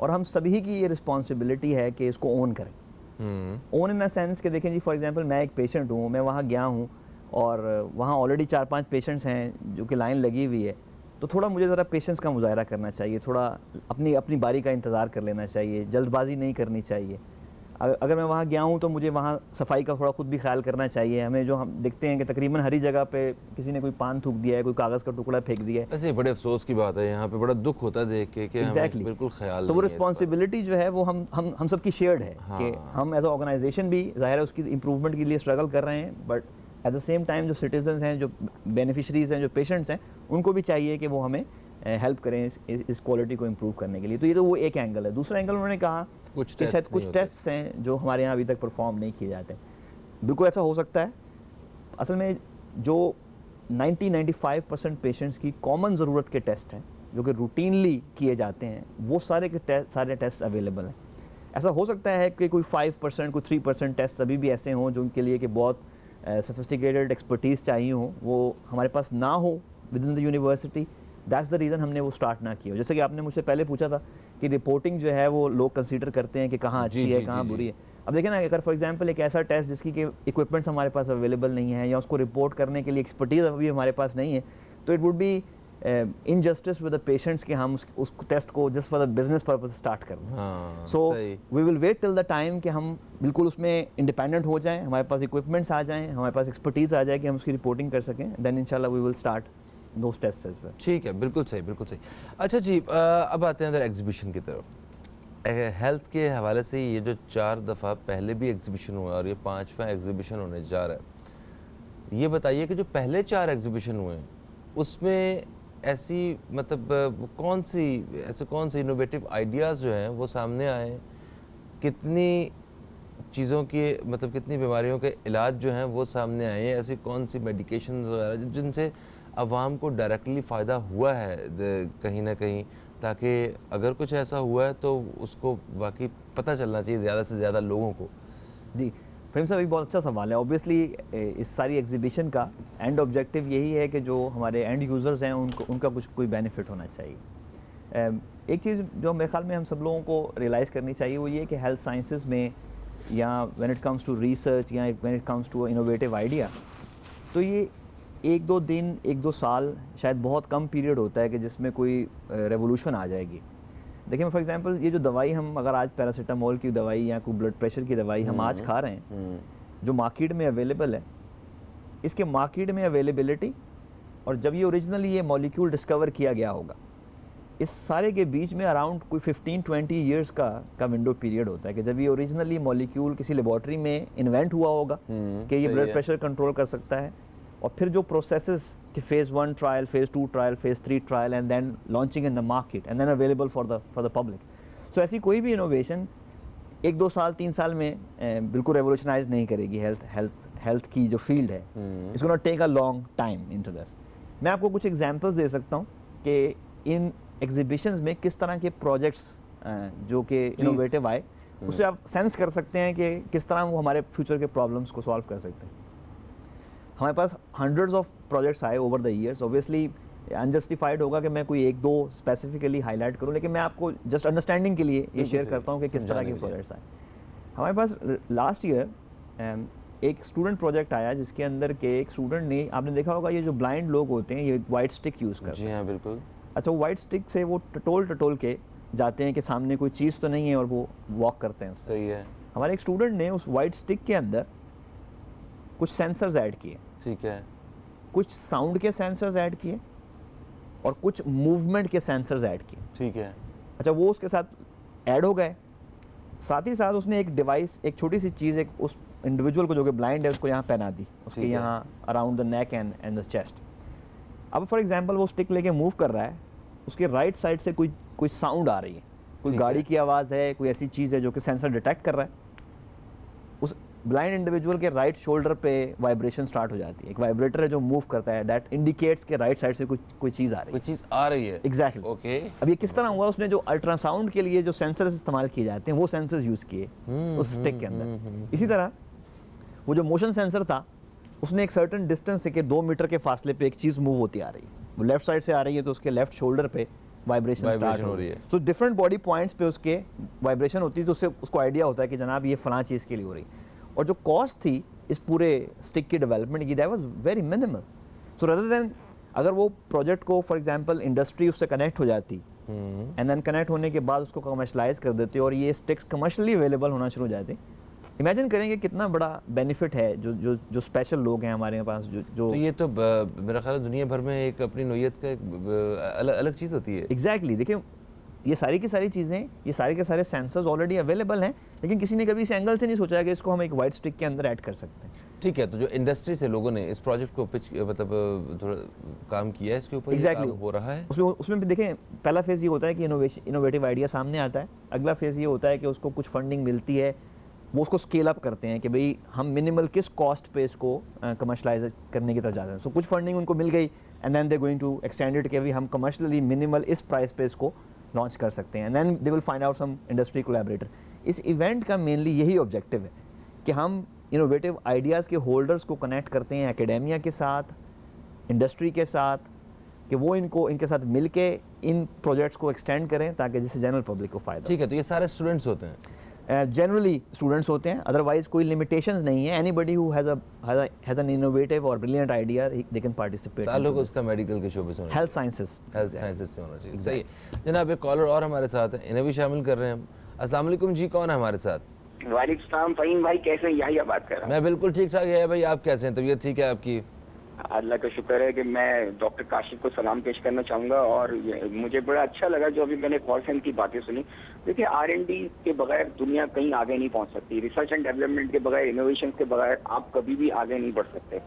S2: اور ہم سبھی کی یہ رسپانسبلٹی ہے کہ اس کو اون کریں. اون ان اے سینس کہ دیکھیں جی فار ایگزامپل میں ایک پیشنٹ ہوں, میں وہاں گیا ہوں اور وہاں آلریڈی 4-5 پیشنٹس ہیں جو کہ لائن لگی ہوئی ہے, تو تھوڑا مجھے ذرا پیشنس کا مظاہرہ کرنا چاہیے, تھوڑا اپنی باری کا انتظار کر لینا چاہیے, جلد بازی نہیں کرنی چاہیے. اگر میں وہاں گیا ہوں تو مجھے وہاں صفائی کا تھوڑا خود بھی خیال کرنا چاہیے. ہمیں جو ہم دیکھتے ہیں کہ تقریباً ہر جگہ پہ کسی نے کوئی پان تھوک دیا ہے, کوئی کاغذ کا ٹکڑا پھینک دیا ہے.
S1: ایسے بڑے افسوس کی بات ہے, یہاں پہ بڑا دکھ ہوتا ہے دیکھ کے کہ ہمیں بالکل خیال
S2: تو وہ رسپانسبلٹی جو ہے وہ ہم سب کی شیئرڈ ہے کہ ہم ایز اے آرگنائزیشن بھی ظاہر ہے اس کی امپروومنٹ کے لیے اسٹرگل کر رہے ہیں, but at the same time جو سٹیزنز ہیں, جو بینیفیشریز ہیں, جو پیشنٹس ہیں, ان کو بھی چاہیے کہ وہ ہمیں ہیلپ کریں اس کوالٹی کو امپروو کرنے کے لیے. تو یہ تو وہ ایک اینگل ہے. دوسرا اینگل انہوں نے کہا کہ شاید کچھ ٹیسٹس ہیں جو ہمارے یہاں ابھی تک پرفارم نہیں کیے جاتے. بالکل ایسا ہو سکتا ہے. اصل میں جو 90-95% پیشنٹس کی کامن ضرورت کے ٹیسٹ ہیں جو کہ روٹینلی کیے جاتے ہیں, وہ سارے ٹیسٹ اویلیبل ہیں. ایسا ہو سکتا ہے کہ کوئی 5%, کوئی 3% ٹیسٹ ابھی بھی ایسے ہوں جو ان کے لیے کہ بہت سفسٹیکیٹڈ ایکسپرٹیز چاہیے ہوں, وہ ہمارے پاس نہ ہو with in the university. That's the reason ہم نے وہ اسٹارٹ نہ کیا. جیسے کہ آپ نے مجھ سے پہلے پوچھا تھا کہ رپورٹنگ جو ہے وہ لوگ کنسیڈر کرتے ہیں کہ کہاں اچھی ہے کہاں بری ہے. اب دیکھیں نا, اگر فار ایگزامپل ایک ایسا ٹیسٹ جس کی کہ اکوپمنٹس ہمارے پاس اویلیبل نہیں ہے یا اس کو رپورٹ کرنے کے لیے ایکسپرٹیز ابھی ہمارے پاس نہیں ہے, تو it would be injustice with the patients کہ ہم اس ٹیسٹ کو just for the business purpose start کر دیں. سو وی will wait till the time کہ ہم بالکل اس میں انڈیپینڈنٹ ہو جائیں, ہمارے پاس اکوپمنٹس آ جائیں, ہمارے پاس ایکسپرٹیز آ جائے کہ ہم اس کی رپورٹنگ کر سکیں. دین انشاءاللہ we will start those tests as well.
S1: ٹھیک ہے, بالکل صحیح, بالکل صحیح. اچھا جی, اب آتے ہیں ادھر ایگزیبیشن کی طرف. ہیلتھ کے حوالے سے یہ جو 4 دفعہ پہلے بھی ایگزیبیشن ہوا اور یہ 5واں ایگزیبیشن ہونے جا رہا ہے, یہ بتائیے کہ جو پہلے 4 ایگزیبیشن ہوئے ہیں اس میں ایسی مطلب کون سی انوویٹو آئیڈیاز جو ہیں وہ سامنے آئے ہیں, کتنی چیزوں کی مطلب کتنی بیماریوں کے علاج جو ہیں وہ سامنے آئے ہیں, ایسی کون سی میڈیکیشن وغیرہ جن سے عوام کو ڈائریکٹلی فائدہ ہوا ہے کہیں نہ کہیں, تاکہ اگر کچھ ایسا ہوا ہے تو اس کو واقعی پتہ چلنا چاہیے زیادہ سے زیادہ لوگوں کو.
S2: جی فہیم صاحب, ایک بہت اچھا سوال ہے. اوبیسلی اس ساری ایگزیبیشن کا اینڈ آبجیکٹو یہی ہے کہ جو ہمارے اینڈ یوزرز ہیں ان کا کوئی بینیفٹ ہونا چاہیے. ایک چیز جو میرے خیال میں ہم سب لوگوں کو ریئلائز کرنی چاہیے وہ یہ کہ ہیلتھ سائنسز میں یا when it comes to research یا when it comes to innovative idea, تو یہ 1-2 دن 1-2 سال شاید بہت کم پیریڈ ہوتا ہے کہ جس میں کوئی ریولوشن آ جائے گی. دیکھیں فار ایگزامپل یہ جو دوائی ہم اگر آج پیراسیٹامول کی دوائی یا کوئی بلڈ پریشر کی دوائی ہم آج کھا رہے ہیں جو مارکیٹ میں اویلیبل ہے, اس کے مارکیٹ میں اویلیبلٹی اور جب یہ اوریجنلی یہ مولیکیول ڈسکور کیا گیا ہوگا, اس سارے کے بیچ میں اراؤنڈ کوئی 15-20 ایئرس کا ونڈو پیریڈ ہوتا ہے کہ جب یہ اوریجنلی مولیکیول کسی لیبارٹری میں انوینٹ ہوا ہوگا کہ یہ بلڈ پریشر کنٹرول کر سکتا ہے, اور پھر جو پروسیسز کہ phase 1 trial, phase 2 trial, phase 3 trial and then launching in the market and then available for the public. So ایسی کوئی بھی انوویشن 1-2 سال 3 سال میں بالکل ریولوشنائز نہیں کرے گی ہیلتھ کی جو فیلڈ ہے. It's gonna take a long time into this. میں آپ کو کچھ ایگزامپلس دے سکتا ہوں کہ ان ایگزیبیشنز میں کس طرح کے پروجیکٹس جو کہ انوویٹیو آئے, اس سے آپ سینس کر سکتے ہیں کہ کس طرح وہ ہمارے فیوچر کے پرابلمس کو سالو کر سکتے ہیں. ہمارے پاس ہنڈریڈز آف پروجیکٹس آئے over the years. Obviously unjustified ہوگا کہ میں کوئی 1-2 اسپیسیفکلی ہائی لائٹ کروں, لیکن میں آپ کو جسٹ انڈرسٹینڈنگ کے لیے یہ شیئر کرتا ہوں کہ کس طرح کے پروجیکٹس آئے. ہمارے پاس لاسٹ ایئر ایک اسٹوڈنٹ پروجیکٹ آیا جس کے اندر کہ ایک اسٹوڈنٹ نے, آپ نے دیکھا ہوگا یہ جو بلائنڈ لوگ ہوتے ہیں یہ وائٹ اسٹک یوز کرتے ہیں.
S1: جی ہاں بالکل.
S2: اچھا, وہ وائٹ اسٹک سے وہ ٹٹول کے جاتے ہیں کہ سامنے کوئی چیز تو نہیں ہے اور وہ واک کرتے ہیں.
S1: صحیح ہے.
S2: ہمارے ایک اسٹوڈنٹ نے اس وائٹ اسٹک کے اندر کچھ سینسرز ایڈ کیے.
S1: ٹھیک ہے.
S2: کچھ ساؤنڈ کے سینسرز ایڈ کیے اور کچھ موومنٹ کے سینسرز ایڈ کیے.
S1: ٹھیک ہے.
S2: اچھا, وہ اس کے ساتھ ایڈ ہو گئے. ساتھ ہی ساتھ اس نے ایک ڈیوائس, ایک چھوٹی سی چیز ایک اس انڈیویجول کو جو کہ بلائنڈ ہے اس کو یہاں پہنا دی, اس کے یہاں around the neck and the chest. اب فار ایگزامپل وہ اسٹک لے کے موو کر رہا ہے, اس کے رائٹ سائڈ سے کوئی ساؤنڈ آ رہی ہے, کوئی گاڑی کی آواز ہے, کوئی ایسی چیز ہے جو کہ سینسر ڈیٹیکٹ کر رہا ہے. اس بلائنڈ انڈیویجول کے رائٹ شولڈر پہ وائبریشن سٹارٹ ہو جاتی ہے. ایک وائبریٹر ہے جو موو کرتا ہے, دیٹ انڈیکیٹس کہ رائٹ سائڈ سے کوئی چیز آ رہی ہے. ایگزیکٹلی.
S1: اوکے.
S2: اب یہ کس طرح ہوا, اس نے جو الٹرا ساؤنڈ کے لیے جو سینسرز استعمال کیے جاتے ہیں وہ سینسرز یوز کیے اس اسٹک کے اندر. اسی طرح وہ جو موشن سینسر تھا اس نے ایک سرٹن ڈسٹینس سے کہ 2 میٹر کے فاصلے پہ ایک چیز موو ہوتی آ رہی ہے, وہ لیفٹ سائڈ سے آ رہی ہے تو اس کے لیفٹ شولڈر پہ وائبریشن اسٹارٹ ہو رہی ہے. سو ڈفرینٹ باڈی پوائنٹس پہ اس کے وائبریشن ہوتی ہے, تو اس سے اس کو آئیڈیا ہوتا ہے کہ جناب یہ فلاں چیز کے لیے ہو رہی ہے. اور جو کاسٹ تھی اس پورے اسٹک کی ڈیولپمنٹ کی, that was very minimal. So rather than اگر وہ پروجیکٹ کو فار ایگزامپل انڈسٹری اس سے کنیکٹ ہو جاتی اینڈ دین کنیکٹ ہونے کے بعد اس کو کمرشلائز کر دیتے اور یہ اسٹکس کمرشلی اویلیبل ہونا شروع ہو جاتے, امیجن کریں کہ کتنا بڑا بینیفٹ ہے جو اسپیشل لوگ ہیں ہمارے پاس جو
S1: یہ تو میرا خیال ہے دنیا بھر میں ایک اپنی نوعیت کا ایک الگ چیز ہوتی ہے.
S2: ایگزیکٹلی. دیکھیں یہ ساری کی ساری چیزیں, یہ سارے کے سارے سینسرز آلریڈی اویلیبل ہیں, لیکن کسی نے کبھی اس اینگل سے نہیں سوچا کہ اس کو ہم ایک وائٹ اسٹک کے اندر ایڈ کر سکتے ہیں.
S1: ٹھیک ہے, تو جو انڈسٹری سے لوگوں نے اس پروجیکٹ کو مطلب تھوڑا کام کیا ہے اس کے اوپر,
S2: ایگزیکٹلی
S1: ہو رہا ہے
S2: اس میں بھی دیکھیں پہلا فیز یہ ہوتا ہے کہ انوویٹیو آئیڈیا سامنے آتا ہے. اگلا فیز یہ ہوتا ہے کہ اس کو کچھ فنڈنگ ملتی ہے, وہ اس کو اسکیل اپ کرتے ہیں کہ بھئی ہم منیمل کس کاسٹ پہ اس کو کمرشلائز کرنے کی طرف جاتے ہیں. سو کچھ فنڈنگ ان کو مل گئی and then they going to extend it کہ ہم کمرشلی منیمل اس پرائز پہ اس کو لانچ کر سکتے ہیں, and then they will find out some industry collaborator. اس ایونٹ کا مینلی یہی آبجیکٹو ہے کہ ہم انوویٹیو آئیڈیاز کے ہولڈرز کو کنیکٹ کرتے ہیں اکیڈیمیا کے ساتھ, انڈسٹری کے ساتھ, کہ وہ ان کے ساتھ مل کے ان پروجیکٹس کو ایکسٹینڈ کریں تاکہ جس سے جنرل پبلک کو فائدہ.
S1: ٹھیک ہے, تو یہ سارے اسٹوڈنٹس ہوتے ہیں,
S2: جنرلی اسٹوڈنٹس ہوتے ہیں, ادروائز کوئی لمیٹیشنز نہیں ہے. Anybody who has an innovative اور brilliant idea they can participate.
S1: تعلق اس کا میڈیکل کے شعبے سے ہونا,
S2: ہیلتھ سائنسز
S1: سے ہونا چاہیے. صحیح جناب, ایک کالر اور ہمارے ساتھ ہیں, انہیں بھی شامل کر رہے ہیں ہم. السلام علیکم جی, کون ہے ہمارے ساتھ؟
S4: وعلیکم السلام. فہیم بھائی کیسے ہیں؟ یہی بات کر رہا ہوں.
S1: میں بالکل ٹھیک ٹھاک ہے بھائی, آپ کیسے ہیں؟ طبیعت ٹھیک ہے آپ کی؟
S4: اللہ کا شکر ہے کہ میں ڈاکٹر کاشف کو سلام پیش کرنا چاہوں گا, اور مجھے بڑا اچھا لگا جو ابھی میں نے کال سینٹر کی باتیں سنی. دیکھیے R&D کے بغیر دنیا کہیں آگے نہیں پہنچ سکتی, ریسرچ اینڈ ڈیولپمنٹ کے بغیر, انوویشن کے بغیر آپ کبھی بھی آگے نہیں بڑھ سکتے.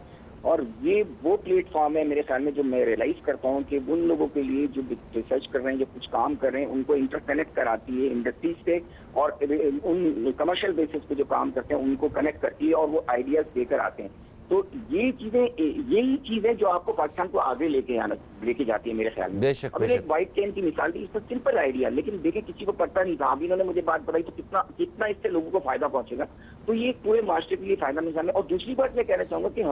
S4: اور یہ وہ پلیٹ فارم ہے میرے خیال میں جو میں ریئلائز کرتا ہوں کہ ان لوگوں کے لیے جو ریسرچ کر رہے ہیں, جو کچھ کام کر رہے ہیں, ان کو انٹرکنیکٹ کراتی ہے انڈسٹریز سے, اور ان کمرشل بیسس پہ جو کام کرتے ہیں ان کو کنیکٹ کرتی ہے اور وہ آئیڈیاز دے کر آتے ہیں. تو یہ چیزیں, یہی چیزیں جو آپ کو پاکستان کو آگے لے کے جاتی ہے میرے خیال میں.
S1: بے شک.
S4: اب ایک وائٹ چین کی مثال دی, اس کا سمپل آئیڈیا, لیکن دیکھیں کسی کو پتہ نہیں تھا. ابھی انہوں نے مجھے بات بتائی تو کتنا اس سے لوگوں کو فائدہ پہنچے گا. تو یہ پورے معاشرے کے لیے فائدہ مثال ہے. اور دوسری بات میں کہنا چاہوں گا کہ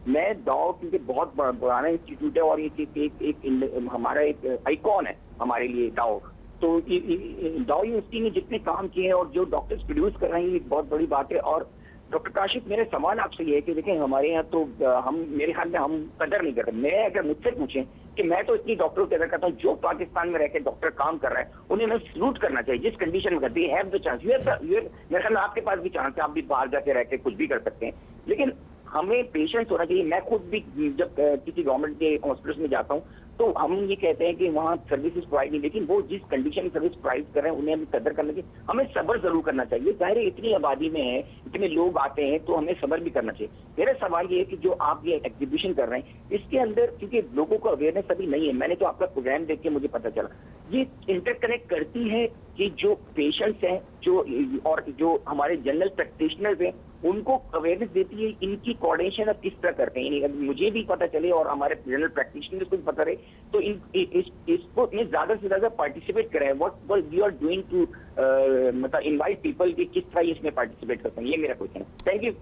S4: میں ڈاؤ کیونکہ بہت پرانا انسٹیٹیوٹ ہے اور ایک ہمارا ایک آئیکن ہے ہمارے لیے ڈاؤ. تو ڈاؤ یونیورسٹی نے جتنے کام کیے ہیں اور جو ڈاکٹرز پروڈیوس کر رہے ہیں, یہ ایک بہت بڑی بات ہے. اور ڈاکٹر کاشف, میرے سوال آپ سے یہ ہے کہ دیکھیں ہمارے یہاں تو میرے خیال میں ہم قدر نہیں کرتے. میں اگر مجھ سے پوچھیں کہ میں تو اتنی ڈاکٹروں کی قدر کرتا ہوں جو پاکستان میں رہ کے ڈاکٹر کام کر رہا ہے, انہیں میں سلوٹ کرنا چاہیے جس کنڈیشن میں کرتے ہیں. ہیو دا چانس, میرے خیال میں آپ کے پاس بھی چانس ہے, آپ بھی باہر جا کے رہ کے کچھ بھی کر سکتے ہیں, لیکن ہمیں پیشنس ہونا چاہیے. میں خود بھی جب کسی گورنمنٹ کے ہاسپٹلس میں جاتا ہوں تو ہم یہ کہتے ہیں کہ وہاں سروسز پرووائڈ نہیں, لیکن وہ جس کنڈیشن میں سروس پرووائڈ کر رہے ہیں انہیں ہمیں قدر کرنا چاہیے. ہمیں صبر ضرور کرنا چاہیے. ظاہر ہے اتنی آبادی میں ہے, اتنے لوگ آتے ہیں, تو ہمیں صبر بھی کرنا چاہیے. میرا سوال یہ ہے کہ جو آپ یہ ایگزیبیشن کر رہے ہیں اس کے اندر, کیونکہ لوگوں کو اویئرنیس ابھی نہیں ہے, میں نے تو آپ کا پروگرام دیکھ کے مجھے پتہ چلا, یہ انٹر کنیکٹ کرتی ہے کہ جو پیشنٹس ہیں اور جو ہمارے جنرل پریکٹیشنرز ہیں ان کو اویئرنیس دیتی ہے, ان کی کوآرڈینیشن اب کس طرح کرتے ہیں. یعنی مجھے بھی پتہ چلے اور ہمارے جنرل پریکٹیشنرز کو بھی پتہ رہے, تو اس کو زیادہ سے زیادہ پارٹیسپیٹ کریں. What you are doing to مطلب انوائٹ پیپل کہ کس طرح اس میں پارٹیسپیٹ کرتے ہیں, یہ میرا کوشچن ہے. Thank you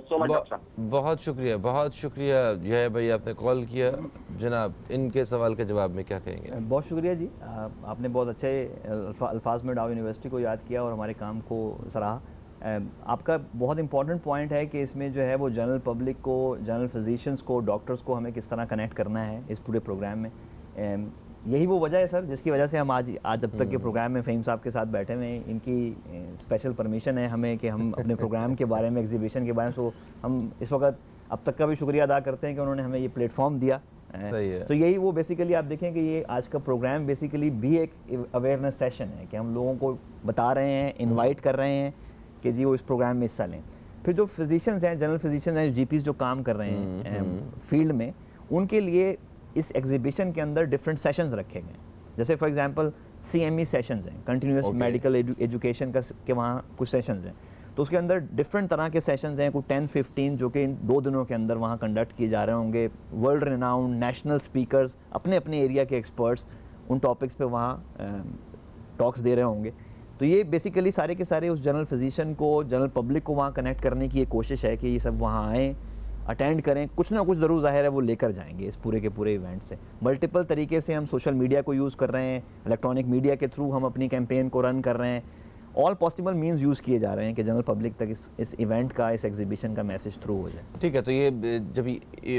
S4: so much doctor صاحب.
S1: بہت شکریہ, بہت شکریہ یہ بھائی آپ نے کال کیا. جناب ان کے سوال کے جواب میں کیا کہیں گے؟
S2: بہت شکریہ جی, آپ نے بہت اچھے الفاظ میں ڈاؤ یونیورسٹی کو یاد کیا اور ہمارے کام کو سراہا. آپ کا بہت امپورٹنٹ پوائنٹ ہے کہ اس میں جو ہے وہ جنرل پبلک کو, جنرل فزیشنز کو, ڈاکٹرز کو ہمیں کس طرح کنیکٹ کرنا ہے اس پورے پروگرام میں. یہی وہ وجہ ہے سر جس کی وجہ سے ہم آج اب تک کے پروگرام میں فہیم صاحب کے ساتھ بیٹھے ہوئے ہیں. ان کی اسپیشل پرمیشن ہے ہمیں کہ ہم اپنے پروگرام کے بارے میں, ایگزیبیشن کے بارے میں, سو ہم اس وقت اب تک کا بھی شکریہ ادا کرتے ہیں کہ انہوں نے ہمیں یہ پلیٹ فارم دیا. تو یہی وہ بیسیکلی آپ دیکھیں کہ یہ آج کا پروگرام بیسیکلی بھی ایک اویئرنیس سیشن ہے کہ ہم لوگوں کو بتا رہے ہیں, انوائٹ کر رہے ہیں کہ جی وہ اس پروگرام میں حصہ لیں. پھر جو فزیشنز ہیں, جنرل فزیشنز ہیں, جی پیز جو کام کر رہے ہیں فیلڈ میں, ان کے لیے اس ایگزیبیشن کے اندر ڈفرینٹ سیشنز رکھے گئے ہیں. جیسے فار ایگزامپل CME سیشنز ہیں, کنٹینیوس میڈیکل ایجوکیشن کا کے وہاں کچھ سیشنز ہیں, تو اس کے اندر ڈفرینٹ طرح کے سیشنز ہیں, کوئی 10-15 جو کہ ان 2 دنوں کے اندر وہاں کنڈکٹ کیے جا رہے ہوں گے. ورلڈ ریناؤنڈ نیشنل اسپیکرز اپنے اپنے ایریا کے ایکسپرٹس ان ٹاپکس پہ وہاں ٹاکس دے رہے ہوں گے. تو یہ بیسیکلی سارے کے سارے اس جنرل فزیشین کو, جنرل پبلک کو وہاں کنیکٹ کرنے کی ایک کوشش ہے کہ یہ سب وہاں آئیں, اٹینڈ کریں, کچھ نہ کچھ ضرور ظاہر ہے وہ لے کر جائیں گے اس پورے کے پورے ایونٹ سے. ملٹیپل طریقے سے ہم سوشل میڈیا کو یوز کر رہے ہیں, الیکٹرانک میڈیا کے تھرو ہم اپنی کیمپین کو رن کر رہے ہیں, آل پاسبل مینز یوز کیے جا رہے ہیں کہ جنرل پبلک تک اس ایونٹ کا, اس ایگزیبیشن کا میسج تھرو ہو جائے.
S1: ٹھیک ہے, تو یہ جب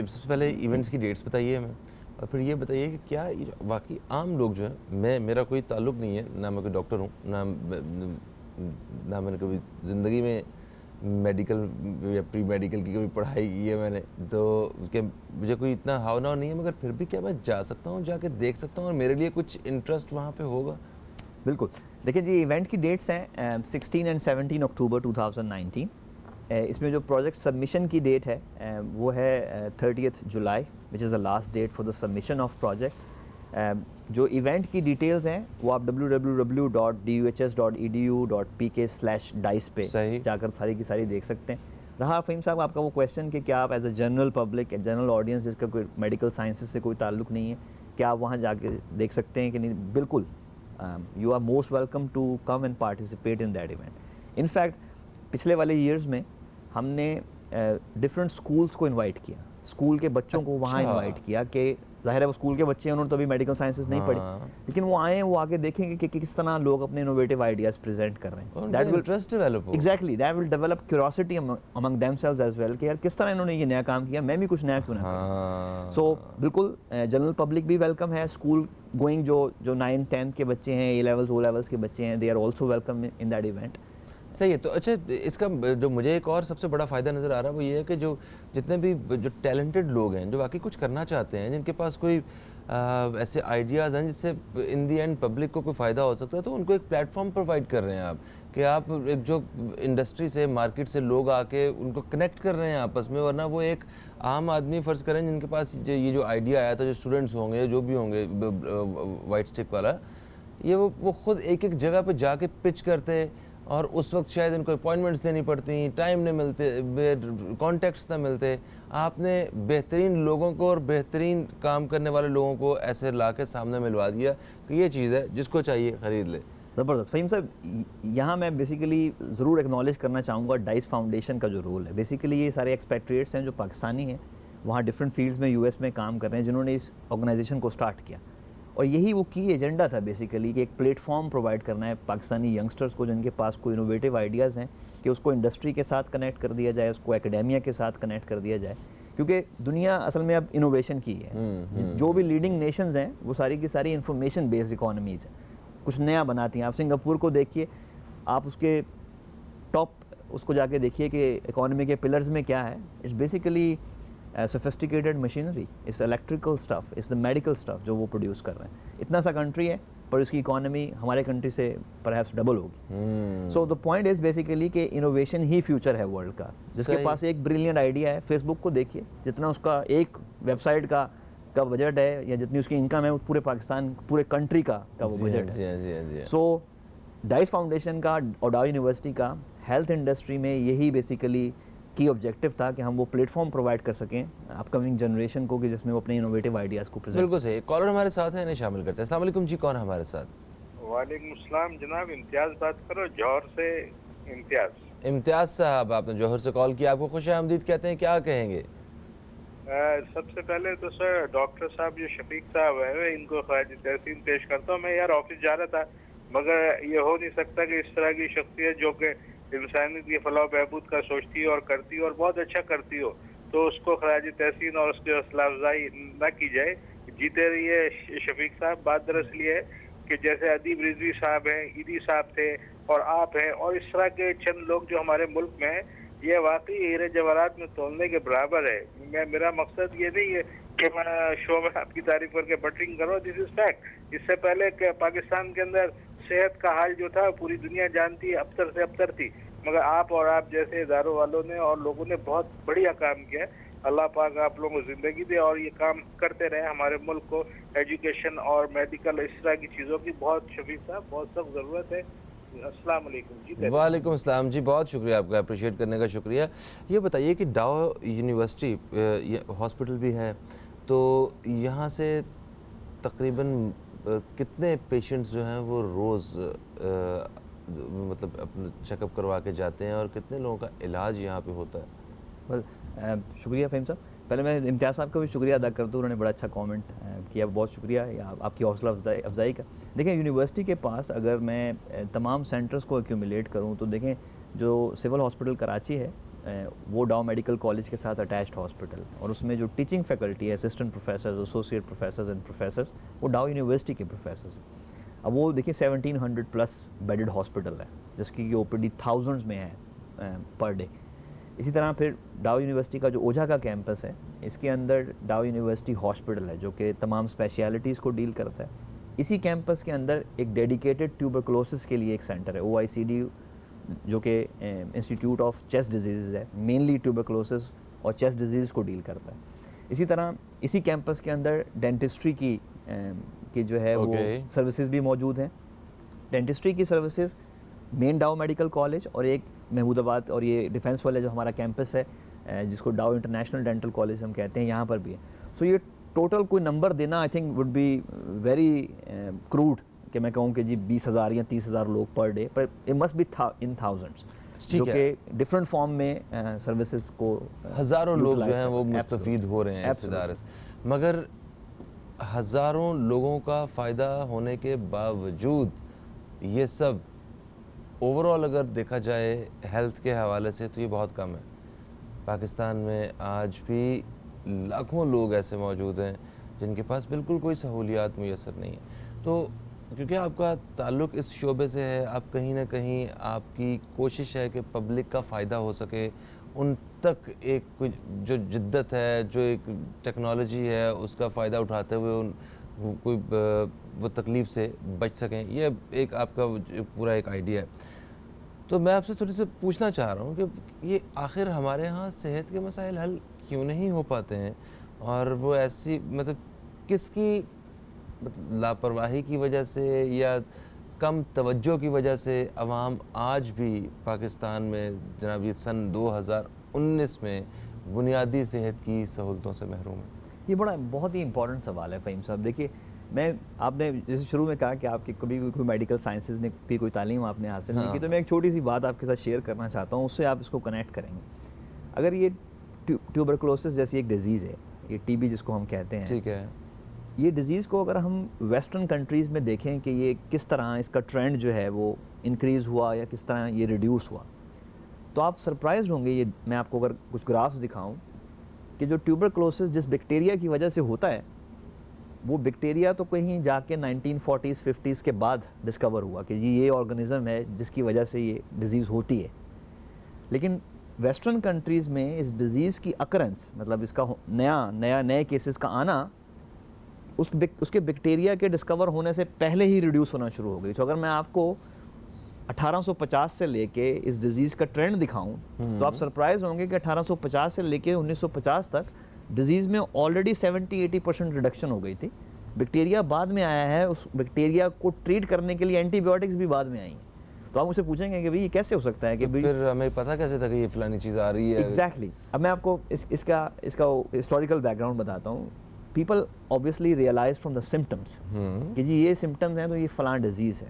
S1: سب سے پہلے ایونٹس کی ڈیٹس بتائیے ہمیں, اور پھر یہ بتائیے کہ کیا واقعی عام لوگ جو ہیں, میرا کوئی تعلق نہیں ہے, نہ میں کوئی ڈاکٹر ہوں, نہ میں نے کبھی زندگی میں میڈیکل یا پری میڈیکل کی کبھی پڑھائی کی ہے میں نے, تو کہ مجھے کوئی اتنا ہاؤ ناؤ نہیں ہے, مگر پھر بھی کیا میں جا سکتا ہوں, جا کے دیکھ سکتا ہوں, اور میرے لیے کچھ انٹرسٹ وہاں پہ ہوگا؟
S2: بالکل. دیکھیں جی, ایونٹ کی ڈیٹس ہیں 16 اینڈ 17 اکتوبر 2019. اس میں جو پروجیکٹ سبمیشن کی ڈیٹ ہے وہ ہے 30 جولائی, which is the last date for the submission of project. جو ایونٹ کی ڈیٹیلز ہیں وہ آپ www.duhs.edu.pk/dice پہ جا کر ساری کی ساری دیکھ سکتے ہیں. رہا فہیم صاحب آپ کا وہ کویشچن کہ کیا آپ as a general public, general audience جس کا کوئی میڈیکل سائنسز سے کوئی تعلق نہیں ہے, کیا آپ وہاں جا کے دیکھ سکتے ہیں کہ نہیں؟ بالکل, you are most welcome to come and participate in that event. In fact پچھلے والے ایئرز میں ہم نے ڈفرینٹ اسکولس کو انوائٹ کیا, اسکول کے بچوں کو وہاں انوائٹ کیا کہ ظاہر ہے وہ اسکول کے بچے ہیں, انہوں نے تو ابھی میڈیکل سائنسز نہیں پڑھی, لیکن وہ آئے ہیں, وہ آگے دیکھیں گے کہ کس طرح لوگ اپنے انوویٹیو آئیڈیاز پریزنٹ کر رہے ہیں. That will interest develop, exactly that will develop curiosity among themselves as well کہ یار کس طرح انہوں نے یہ نیا کام کیا, میں بھی کچھ نیا کیوں نہ کروں. سو بالکل جنرل پبلک بھی ویلکم ہے, اسکول گوئنگ جو 9th 10th کے بچے ہیں, اے لیولز او لیولز کے بچے ہیں, they are also welcome in that event.
S1: صحیح ہے. تو اچھا, اس کا جو مجھے ایک اور سب سے بڑا فائدہ نظر آ رہا ہے وہ یہ ہے کہ جو جتنے بھی جو ٹیلنٹڈ لوگ ہیں, جو واقعی کچھ کرنا چاہتے ہیں, جن کے پاس کوئی ایسے آئیڈیاز ہیں جس سے ان دی اینڈ پبلک کو کوئی فائدہ ہو سکتا ہے, تو ان کو ایک پلیٹ فارم پرووائڈ کر رہے ہیں آپ, کہ آپ ایک جو انڈسٹری سے, مارکیٹ سے لوگ آ کے ان کو کنیکٹ کر رہے ہیں آپس میں. ورنہ وہ ایک عام آدمی فرض کریں جن کے پاس یہ جو آئیڈیا آیا تھا, جو اسٹوڈنٹس ہوں گے, جو بھی ہوں گے, وائٹ اسٹک والا, یہ وہ خود ایک ایک جگہ پہ جا کے پچ کرتے, اور اس وقت شاید ان کو اپوائنٹمنٹس دینی پڑتی, ٹائم نہیں ملتے, کانٹیکٹس نہ ملتے. آپ نے بہترین لوگوں کو اور بہترین کام کرنے والے لوگوں کو ایسے لا کے سامنے ملوا دیا کہ یہ چیز ہے, جس کو چاہیے خرید لے.
S2: زبردست. فہیم صاحب, یہاں میں بیسیکلی ضرور ایکنالج کرنا چاہوں گا ڈائس فاؤنڈیشن کا جو رول ہے. بیسیکلی یہ سارے ایکسپیکٹریٹس ہیں جو پاکستانی ہیں, وہاں ڈفرینٹ فیلڈز میں US میں کام کر رہے ہیں, جنہوں نے اس آرگنائزیشن کو سٹارٹ کیا, اور یہی وہ کی ایجنڈا تھا بیسیکلی کہ ایک پلیٹ فارم پرووائڈ کرنا ہے پاکستانی ینگسٹرز کو جن کے پاس کوئی انوویٹیو آئیڈیاز ہیں, کہ اس کو انڈسٹری کے ساتھ کنیکٹ کر دیا جائے, اس کو ایکیڈیمیا کے ساتھ کنیکٹ کر دیا جائے, کیونکہ دنیا اصل میں اب انوویشن کی ہے. جو بھی لیڈنگ نیشنز ہیں وہ ساری کی ساری انفارمیشن بیسڈ اکانومیز ہیں, کچھ نیا بناتی ہیں. آپ سنگاپور کو دیکھیے, آپ اس کے ٹاپ اس کو جا کے دیکھیے کہ اکانومی کے پلرز میں کیا ہے. اٹس بیسیکلی سوفسٹیکیٹڈ مشینری, اس الیکٹریکل اسٹف, اس دا میڈیکل اسٹف جو وہ پروڈیوس کر رہے ہیں. اتنا سا کنٹری ہے پر اس کی اکانومی ہمارے کنٹری سے پرہیپس ڈبل ہوگی. سو دا پوائنٹ از بیسیکلی کہ انوویشن ہی فیوچر ہے ورلڈ کا. جس کے پاس ایک بریلینٹ آئیڈیا ہے, فیس بک کو دیکھیے, جتنا اس کا ایک ویب سائٹ کا بجٹ ہے یا جتنی اس کی انکم ہے, وہ پورے پاکستان, پورے کنٹری کا وہ بجٹ ہے. سو ڈائس فاؤنڈیشن کا اور ڈاؤ یونیورسٹی کا ہیلتھ انڈسٹری میں یہی بیسیکلی کی آبجیکٹو تھا کہ ہم وہ پلیٹ فارم پرووائڈ کر سکیں اپ کمنگ جنریشن کو, کہ جس میں وہ اپنے انوویٹیو آئیڈیاز کو پریزنٹ.
S1: بالکل صحیح. کالر ہمارے ساتھ ہیں, انہیں شامل کرتے ہیں. السلام علیکم جی, کون ہے ہمارے ساتھ؟
S5: وعلیکم السلام جناب, امتیاز بات کرو جوہر سے.
S1: امتیاز صاحب, آپ نے جوہر سے کال کیا, آپ کو خوش آمدید کہتے ہیں, کیا کہیں گے؟
S5: سب سے پہلے تو سر ڈاکٹر صاحب جو شفیق صاحب ہیں, ان کو خراج تحسین پیش کرتا ہوں. میں یار آفس جا رہا تھا, مگر یہ ہو نہیں سکتا کہ اس طرح کی شخصیت جو کہ انسانیت کی فلاح و بہبود کا سوچتی اور کرتی اور بہت اچھا کرتی ہو, تو اس کو خراج تحسین اور اس کی حوصلہ افزائی نہ کی جائے. جیتے رہیے شفیق صاحب. بات دراصل یہ ہے کہ جیسے ادیب رضوی صاحب ہیں, ایدی صاحب تھے, اور آپ ہیں, اور اس طرح کے چند لوگ جو ہمارے ملک میں ہیں, یہ واقعی ہیرے جواہرات میں تولنے کے برابر ہے. میرا مقصد یہ نہیں ہے کہ میں شو میں آپ کی تعریف کر کے بٹرنگ کروں, دس از فیکٹ. اس سے پہلے کہ پاکستان کے اندر صحت کا حال جو تھا پوری دنیا جانتی ہے, ابتر سے ابتر تھی, مگر آپ اور آپ جیسے اداروں والوں نے اور لوگوں نے بہت بڑھیا کام کیا. اللہ پاک آپ لوگوں کو زندگی دے اور یہ کام کرتے رہے. ہمارے ملک کو ایجوکیشن اور میڈیکل اس طرح کی چیزوں کی بہت شفیق صاحب بہت سخت ضرورت ہے. السلام علیکم جی.
S1: وعلیکم السلام جی, بہت شکریہ آپ کا, اپریشیٹ کرنے کا شکریہ. یہ بتائیے کہ ڈاؤ یونیورسٹی ہاسپٹل بھی ہے, تو یہاں سے تقریباً کتنے پیشنٹس جو ہیں وہ روز مطلب اپنا چیک اپ کروا کے جاتے ہیں, اور کتنے لوگوں کا علاج یہاں پہ ہوتا ہے؟
S2: شکریہ فہیم صاحب. پہلے میں امتیاز صاحب کا بھی شکریہ ادا کرتا ہوں, انہوں نے بڑا اچھا کامنٹ کیا, بہت شکریہ آپ کی حوصلہ افزائی کا. دیکھیں یونیورسٹی کے پاس اگر میں تمام سینٹرز کو ایکیومولیٹ کروں تو دیکھیں جو سول ہاسپٹل کراچی ہے وہ ڈاؤ میڈیکل کالج کے ساتھ اٹیچڈ ہاسپٹل, اور اس میں جو ٹیچنگ فیکلٹی ہے assistant professors, associate professors and professors, وہ ڈاؤ یونیورسٹی کے پروفیسرز ہیں. اب وہ دیکھیں 1700+ بیڈڈ ہاسپٹل ہے جس کی او پی ڈی تھاؤزنڈز میں ہے پر ڈے. اسی طرح پھر ڈاؤ یونیورسٹی کا جو اوجھا کا کیمپس ہے اس کے اندر ڈاؤ یونیورسٹی ہاسپٹل ہے جو کہ تمام اسپیشیلٹیز کو ڈیل کرتا ہے. اسی کیمپس کے اندر ایک ڈیڈیکیٹڈ ٹیوبرکلوسس کے لیے ایک سینٹر ہے OICD جو کہ انسٹیٹیوٹ آف چیسٹ ڈیزیز ہے, مینلی ٹیوبرکلوسس اور چیسٹ ڈیزیز کو ڈیل کرتا ہے. اسی طرح اسی کیمپس کے اندر ڈینٹسٹری کی جو ہے وہ سروسز بھی موجود ہیں. ڈینٹسٹری کی سروسز مین ڈاؤ میڈیکل کالج اور ایک محمود آباد اور یہ ڈیفینس والے جو ہمارا کیمپس ہے جس کو ڈاؤ انٹرنیشنل ڈینٹل کالج ہم کہتے ہیں, یہاں پر بھی ہے. سو یہ ٹوٹل کوئی نمبر دینا I think would be very crude کہ میں کہوں کہ جی 20,000 یا 30,000 لوگ پر ڈے, پر it must be in thousands جو کہ ڈفرینٹ فارم میں سروسز کو
S1: ہزاروں لوگ جو ہیں وہ مستفید ہو رہے ہیں اس ادارے سے. مگر ہزاروں لوگوں کا فائدہ ہونے کے باوجود یہ سب اوور آل اگر دیکھا جائے ہیلتھ کے حوالے سے تو یہ بہت کم ہے. پاکستان میں آج بھی لاکھوں لوگ ایسے موجود ہیں جن کے پاس بالکل کوئی سہولیات میسر نہیں ہیں. تو کیونکہ آپ کا تعلق اس شعبے سے ہے, آپ کہیں نہ کہیں آپ کی کوشش ہے کہ پبلک کا فائدہ ہو سکے, ان تک ایک جو جدت ہے, جو ایک ٹیکنالوجی ہے اس کا فائدہ اٹھاتے ہوئے کوئی وہ تکلیف سے بچ سکیں, یہ ایک آپ کا پورا ایک آئیڈیا ہے. تو میں آپ سے تھوڑی سی پوچھنا چاہ رہا ہوں کہ یہ آخر ہمارے ہاں صحت کے مسائل حل کیوں نہیں ہو پاتے ہیں, اور وہ ایسی مطلب کس کی لاپرواہی کی وجہ سے یا کم توجہ کی وجہ سے عوام آج بھی پاکستان میں جناب یہ سن 2019 میں بنیادی صحت کی سہولتوں سے محروم ہے؟
S2: یہ بہت ہی امپورٹنٹ سوال ہے فہیم صاحب. دیکھیے آپ نے جیسے شروع میں کہا کہ آپ کی کبھی کوئی میڈیکل سائنسز نے کی کوئی تعلیم آپ نے حاصل نہیں کی, تو میں ایک چھوٹی سی بات آپ کے ساتھ شیئر کرنا چاہتا ہوں, اس سے آپ اس کو کنیکٹ کریں گے. اگر یہ ٹیوبرکلوسس جیسی ایک ڈیزیز ہے, یہ TB جس کو ہم کہتے ہیں,
S1: ٹھیک ہے,
S2: یہ ڈیزیز کو اگر ہم ویسٹرن کنٹریز میں دیکھیں کہ یہ کس طرح اس کا ٹرینڈ جو ہے وہ انکریز ہوا یا کس طرح یہ ریڈیوس ہوا, تو آپ سرپرائز ہوں گے. یہ میں آپ کو اگر کچھ گرافز دکھاؤں کہ جو ٹیوبرکلوسس جس بیکٹیریا کی وجہ سے ہوتا ہے وہ بیکٹیریا تو کہیں جا کے 1940s 50s کے بعد ڈسکور ہوا کہ یہ آرگنزم ہے جس کی وجہ سے یہ ڈیزیز ہوتی ہے. لیکن ویسٹرن کنٹریز میں اس ڈیزیز کی اکرنس مطلب اس کا نئے کیسز کا آنا اس کے بیکٹیریا کے ڈسکور ہونے سے پہلے ہی ریڈیوس ہونا شروع ہو گئی. تو اگر میں آپ کو 1850 سے لے کے اس ڈیزیز کا ٹرینڈ دکھاؤں تو آپ سرپرائز ہوں گے کہ 1850 سے لے کے 1950 تک ڈیزیز میں آلریڈی 70-80% ریڈکشن ہو گئی تھی. بیکٹیریا بعد میں آیا ہے, اس بیکٹیریا کو ٹریٹ کرنے کے لیے اینٹی بایوٹکس بھی بعد میں آئی ہیں. تو آپ مجھ سے پوچھیں گے کہ بھئی یہ کیسے ہو سکتا ہے کہ
S1: پھر ہمیں پتہ کیسے تھا کہ یہ فلانی چیز آ رہی ہے؟
S2: ایگزیکٹلی. اب میں آپ کو اس کا ہسٹوریکل بیک گراؤنڈ بتاتا ہوں. People obviously realize from the symptoms کہ جی یہ سمٹمز ہیں تو یہ فلاں ڈیزیز ہے.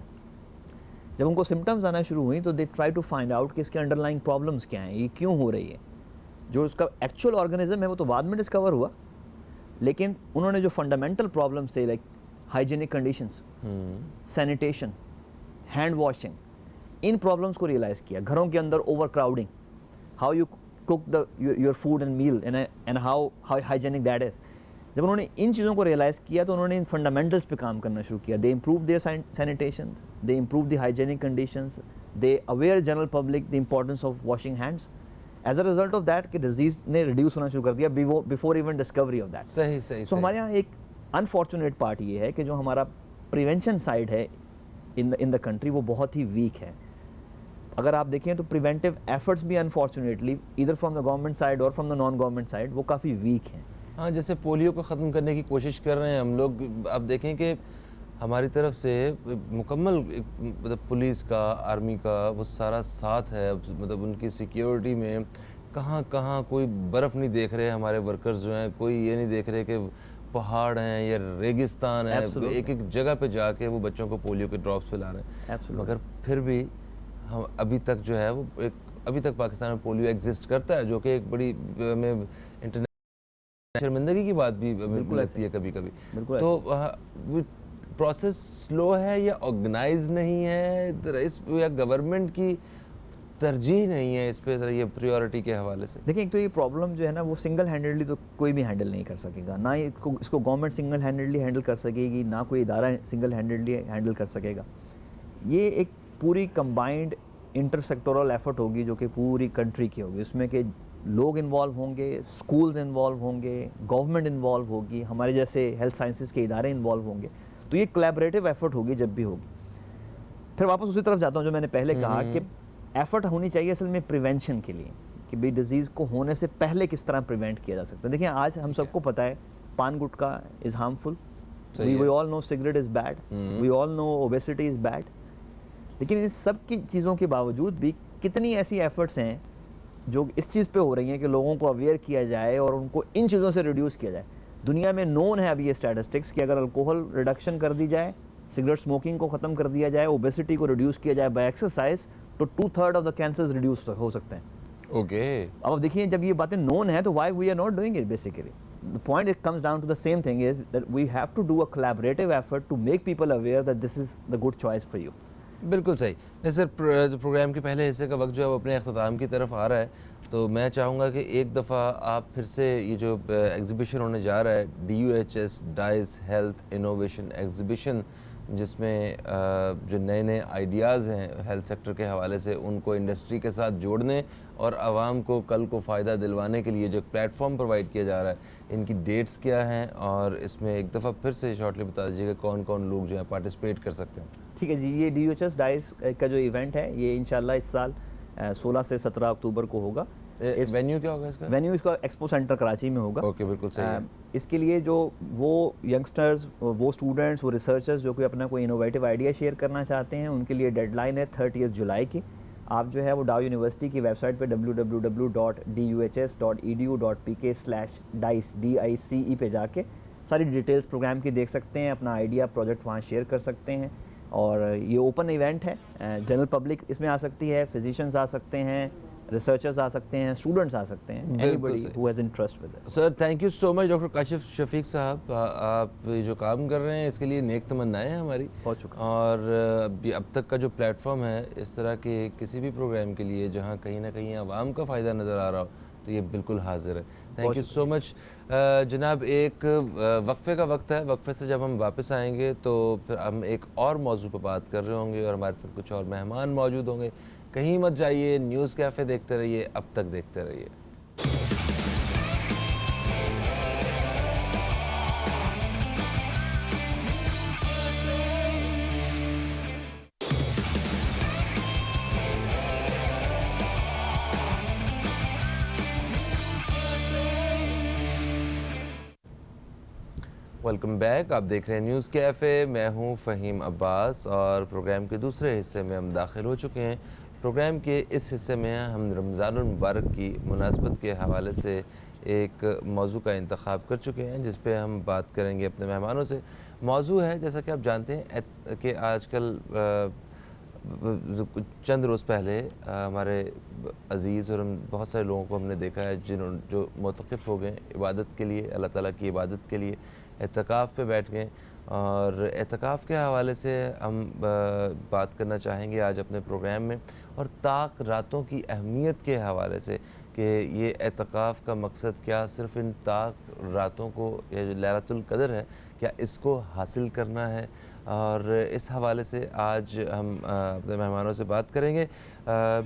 S2: جب ان کو سمٹمز آنا شروع ہوئی تو they try to find out کہ اس کے انڈر لائنگ پرابلمس کیا ہیں, یہ کیوں ہو رہی ہے. جو اس کا ایکچوئل آرگنزم ہے وہ تو بعد میں ڈسکور ہوا, لیکن انہوں نے جو فنڈامنٹل پرابلمس تھے like hygienic conditions, sanitation, hand washing, ان پرابلمس کو ریئلائز کیا. گھروں کے اندر overcrowding, how you cook your food and meal and how hygienic that is. جب انہوں نے ان چیزوں کو ریئلائز کیا تو انہوں نے ان فنڈامنٹلس پہ کام کرنا شروع کیا. They improve their sanitation, they improve the hygienic conditions, they aware general public the importance of washing hands. As a result of that کہ ڈیزیز نے ریڈیوس ہونا شروع کر دیا before even discovery of that.
S1: صحیح.
S2: سو ہمارے یہاں ایک انفارچونیٹ پارٹ یہ ہے کہ جو ہمارا پریونشن سائڈ ہے ان دا کنٹری وہ بہت ہی ویک ہے. اگر آپ دیکھیں تو پریونٹیو ایفرٹس بھی unfortunately either from the government side اور from the non government side وہ کافی ویک ہیں.
S1: ہاں, جیسے پولیو کو ختم کرنے کی کوشش کر رہے ہیں ہم لوگ. آپ دیکھیں کہ ہماری طرف سے مکمل مطلب پولیس کا, آرمی کا وہ سارا ساتھ ہے. مطلب ان کی سیکیورٹی میں کہاں کوئی برف نہیں دیکھ رہے ہمارے ورکرز جو ہیں, کوئی یہ نہیں دیکھ رہے کہ پہاڑ ہیں یا ریگستان ہے, ایک جگہ پہ جا کے وہ بچوں کو پولیو کے ڈراپس پلا رہے ہیں. مگر پھر بھی ہم ابھی تک جو ہے وہ ایک ابھی تک پاکستان میں پولیو ایگزسٹ کرتا ہے، جو کہ ایک بڑی ہمیں انٹرنیشنل شرمندگی کی بات بھی لگتی ہے کبھی کبھی. تو پروسیس سلو ہے یا آرگنائز نہیں ہے یا گورنمنٹ کی ترجیح نہیں ہے اس پہ یہ پریورٹی کے حوالے سے؟
S2: دیکھیں ایک تو یہ پرابلم جو ہے نا وہ سنگل ہینڈڈلی تو کوئی بھی ہینڈل نہیں کر سکے گا، نہ اس کو گورنمنٹ سنگل ہینڈڈلی ہینڈل کر سکے گی، نہ کوئی ادارہ سنگل ہینڈڈلی ہینڈل کر سکے گا. یہ ایک پوری کمبائنڈ انٹر سیکٹورل ایفرٹ ہوگی جو کہ پوری کنٹری کی ہوگی. اس میں کہ لوگ انوالو ہوں گے، اسکولز انوالو ہوں گے، گورنمنٹ انوالو ہوگی، ہمارے جیسے ہیلتھ سائنسز کے ادارے انوالو ہوں گے. تو یہ کولیبریٹو ایفرٹ ہوگی جب بھی ہوگی. پھر واپس اسی طرف جاتا ہوں جو میں نے پہلے کہا کہ ایفرٹ ہونی چاہیے اصل میں پریونشن کے لیے، کہ بھئی ڈیزیز کو ہونے سے پہلے کس طرح پریونٹ کیا جا سکتا ہے. دیکھیں آج ہم سب کو پتہ ہے paan gutka is harmful, we all know cigarette is bad, we all know obesity is bad. لیکن ان سب کی چیزوں کے باوجود بھی کتنی ایسی ایفرٹس ہیں جو اس چیز پہ ہو رہی ہیں کہ لوگوں کو اویئر کیا جائے اور ان کو ان چیزوں سے ریڈیوس کیا جائے. دنیا میں نون ہے ابھی یہ اسٹیٹسٹکس کہ اگر الکوہل ریڈکشن کر دی جائے، سگریٹ اسموکنگ کو ختم کر دیا جائے، اوبیسٹی کو ریڈیوس کیا جائے بائی ایکسرسائز، تو 2/3 آف دا کینسرز ریڈیوس ہو سکتے ہیں.
S1: اوکے
S2: اب دیکھیے جب یہ باتیں نون ہیں تو why we are not doing it. Basically the point it comes down to the same thing is that we have to do a collaborative effort to make people aware that this is the good choice for you.
S1: بالکل صحیح. نہیں سر، programme کے پہلے حصے کا وقت جو ہے وہ اپنے اختتام کی طرف آ رہا ہے، تو میں چاہوں گا کہ ایک دفعہ آپ پھر سے یہ جو ایگزیبیشن ہونے جا رہا ہے DUHS DICE health innovation exhibition, جس میں جو نئے نئے آئیڈیاز ہیں ہیلتھ سیکٹر کے حوالے سے ان کو انڈسٹری کے ساتھ جوڑنے اور عوام کو کل کو فائدہ دلوانے کے لیے جو پلیٹ فارم پرووائڈ کیا جا رہا ہے، ان کی ڈیٹس کیا ہیں، اور اس میں ایک دفعہ پھر سے شارٹلی بتا دیجیے کہ کون کون لوگ جو ہیں پارٹیسپیٹ کر سکتے ہیں.
S2: ٹھیک ہے جی. یہ DUHS ڈائز کا جو ایونٹ ہے یہ انشاءاللہ اس سال 16 سے 17 اکتوبر کو ہوگا.
S1: وینیو کیا ہوگا اس کا؟
S2: وینیو اس کا ایکسپو سینٹر کراچی میں ہوگا.
S1: اوکے بالکل صحیح.
S2: اس کے لیے جو وہ ینگسٹرز، وہ اسٹوڈنٹس، وہ ریسرچرز جو اپنا کوئی انوویٹیو آئیڈیا شیئر کرنا چاہتے ہیں، ان کے لیے ڈیڈ لائن ہے 30 جولائی کی. آپ جو ہے وہ ڈاؤ یونیورسٹی کی ویب سائٹ پہ www.duhs.edu.pk/dice پہ جا کے ساری ڈیٹیلز پروگرام کی دیکھ سکتے ہیں، اپنا آئیڈیا پروجیکٹ وہاں شیئر کر سکتے ہیں. اور یہ اوپن ایونٹ ہے، جنرل پبلک اس میں آ سکتی ہے، فزیشینز آ سکتے ہیں، ریسرچرز آ سکتے ہیں، اسٹوڈنٹس آ سکتے ہیں، anybody who has interest with it.
S1: Sir thank you so much doctor Kashif Shafiq sahab. آپ یہ جو کام کر رہے ہیں اس کے لیے نیک تمنائیں ہیں ہماری.
S2: بہت شکریہ.
S1: اور اب تک کا جو پلیٹ فارم ہے اس طرح کے کسی بھی پروگرام کے لیے جہاں کہیں نہ کہیں عوام کا فائدہ نظر آ رہا ہو تو یہ بالکل حاضر ہے. تھینک یو سو مچ. جناب ایک وقفے کا وقت ہے، وقفے سے جب ہم واپس آئیں گے تو پھر ہم ایک اور موضوع پہ بات کر رہے ہوں گے اور ہمارے ساتھ کچھ اور مہمان موجود ہوں گے. کہیں مت جائیے، نیوز کیفے دیکھتے رہیے، اب تک دیکھتے رہیے. Welcome back. آپ دیکھ رہے ہیں نیوز کیفے. میں ہوں فہیم عباس اور پروگرام کے دوسرے حصے میں ہم داخل ہو چکے ہیں. پروگرام کے اس حصے میں ہم رمضان المبارک کی مناسبت کے حوالے سے ایک موضوع کا انتخاب کر چکے ہیں جس پہ ہم بات کریں گے اپنے مہمانوں سے. موضوع ہے جیسا کہ آپ جانتے ہیں کہ آج کل چند روز پہلے ہمارے عزیز اور بہت سارے لوگوں کو ہم نے دیکھا ہے جو معتکف ہو گئے عبادت کے لیے، اللہ تعالیٰ کی عبادت کے لیے اعتکاف پہ بیٹھ گئے. اور اعتکاف کے حوالے سے ہم بات کرنا چاہیں گے آج اپنے پروگرام میں، اور طاق راتوں کی اہمیت کے حوالے سے کہ یہ اعتکاف کا مقصد کیا صرف ان طاق راتوں کو، یا جو لیلۃ القدر ہے، کیا اس کو حاصل کرنا ہے. اور اس حوالے سے آج ہم اپنے مہمانوں سے بات کریں گے.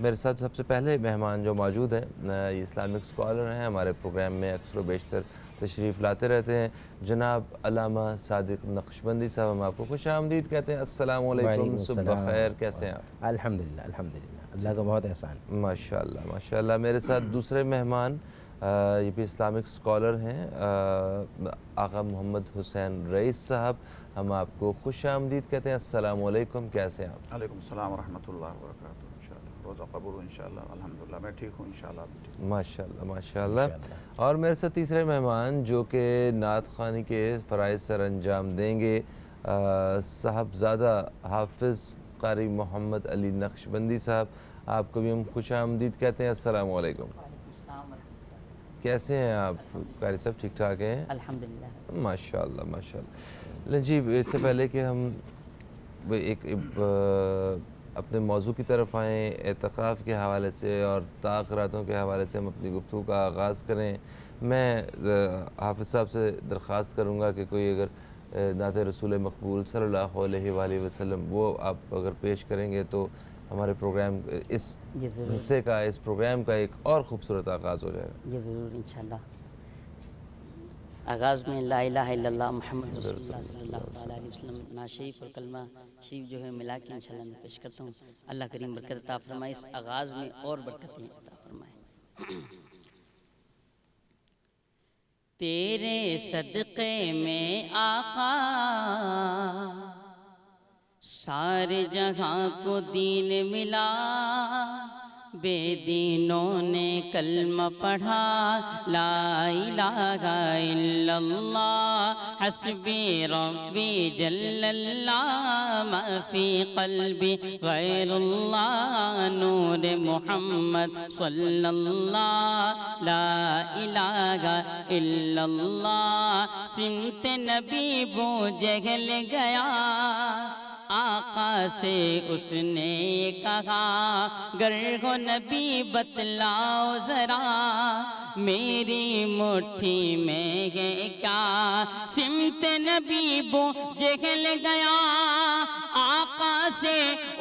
S1: میرے ساتھ سب سے پہلے مہمان جو موجود ہیں یہ اسلامک اسکالر ہیں، ہمارے پروگرام میں اکثر و بیشتر تشریف لاتے رہتے ہیں، جناب علامہ صادق نقشبندی صاحب. ہم آپ کو خوش آمدید کہتے ہیں. السلام علیکم، صبح بخیر، کیسے ہیں آپ؟
S6: الحمدللہ اللہ کا بہت احسان.
S1: ماشاءاللہ ماشاءاللہ. میرے ساتھ دوسرے مہمان یہ بھی اسلامک اسکالر ہیں، آقا محمد حسین رئیس صاحب. ہم آپ کو خوش آمدید کہتے ہیں. السلام علیکم، کیسے ہیں آپ؟
S7: علیکم السلام ورحمۃ اللہ وبرکاتہ. انشاءاللہ روزہ قبول ہو انشاءاللہ. الحمدللہ میں ٹھیک ہوں انشاءاللہ. آپ بھی ٹھیک؟
S1: ماشاءاللہ ماشاءاللہ. اور میرے ساتھ تیسرے مہمان جو کہ نعت خوانی کے فرائض سر انجام دیں گے، صاحبزادہ حافظ قاری محمد علی نقشبندی صاحب. آپ کو بھی ہم خوش آمدید کہتے ہیں. السلام علیکم. کیسے ہیں آپ قاری صاحب؟ ٹھیک ٹھاک ہیں؟
S8: الحمدللہ.
S1: ماشاء اللہ ماشاء اللہ. جی اس سے پہلے کہ ہم ایک اپنے موضوع کی طرف آئیں، اعتکاف کے حوالے سے اور طاق راتوں کے حوالے سے ہم اپنی گفتگو کا آغاز کریں، میں حافظ صاحب سے درخواست کروں گا کہ کوئی اگر نعت رسول مقبول صلی اللہ علیہ وآلہ وسلم وہ آپ اگر پیش کریں گے تو ہمارے پروگرام اس حصے کا، اس پروگرام کا ایک اور خوبصورت آغاز ہو جائے گا.
S8: جی ضرور انشاءاللہ. آغاز میں لا الہ الا اللہ محمد رسول اللہ صلی اللہ علیہ وسلم نعت شریف اور کلمہ شریف جو ہے ملا کے انشاءاللہ میں پیش کرتا ہوں. اللہ کریم برکت عطا فرمائے، اس آغاز میں اور برکتیں عطا فرمائے. تیرے صدقے میں آقا سارے جہاں کو دین ملا، بے دینوں نے کلمہ پڑھا، لا الہ الا اللہ حسبی ربی جل اللہ، ما فی قلبی غیر اللہ، نور محمد صلی اللہ، لا الہ الا اللہ. سمت نبی بو جہل گیا، آقا سے اس نے کہا، گر ہو نبی بتلاؤ ذرا، میری مٹھی میں ہے کیا. سمت نبی بو جہل گیا، آقا سے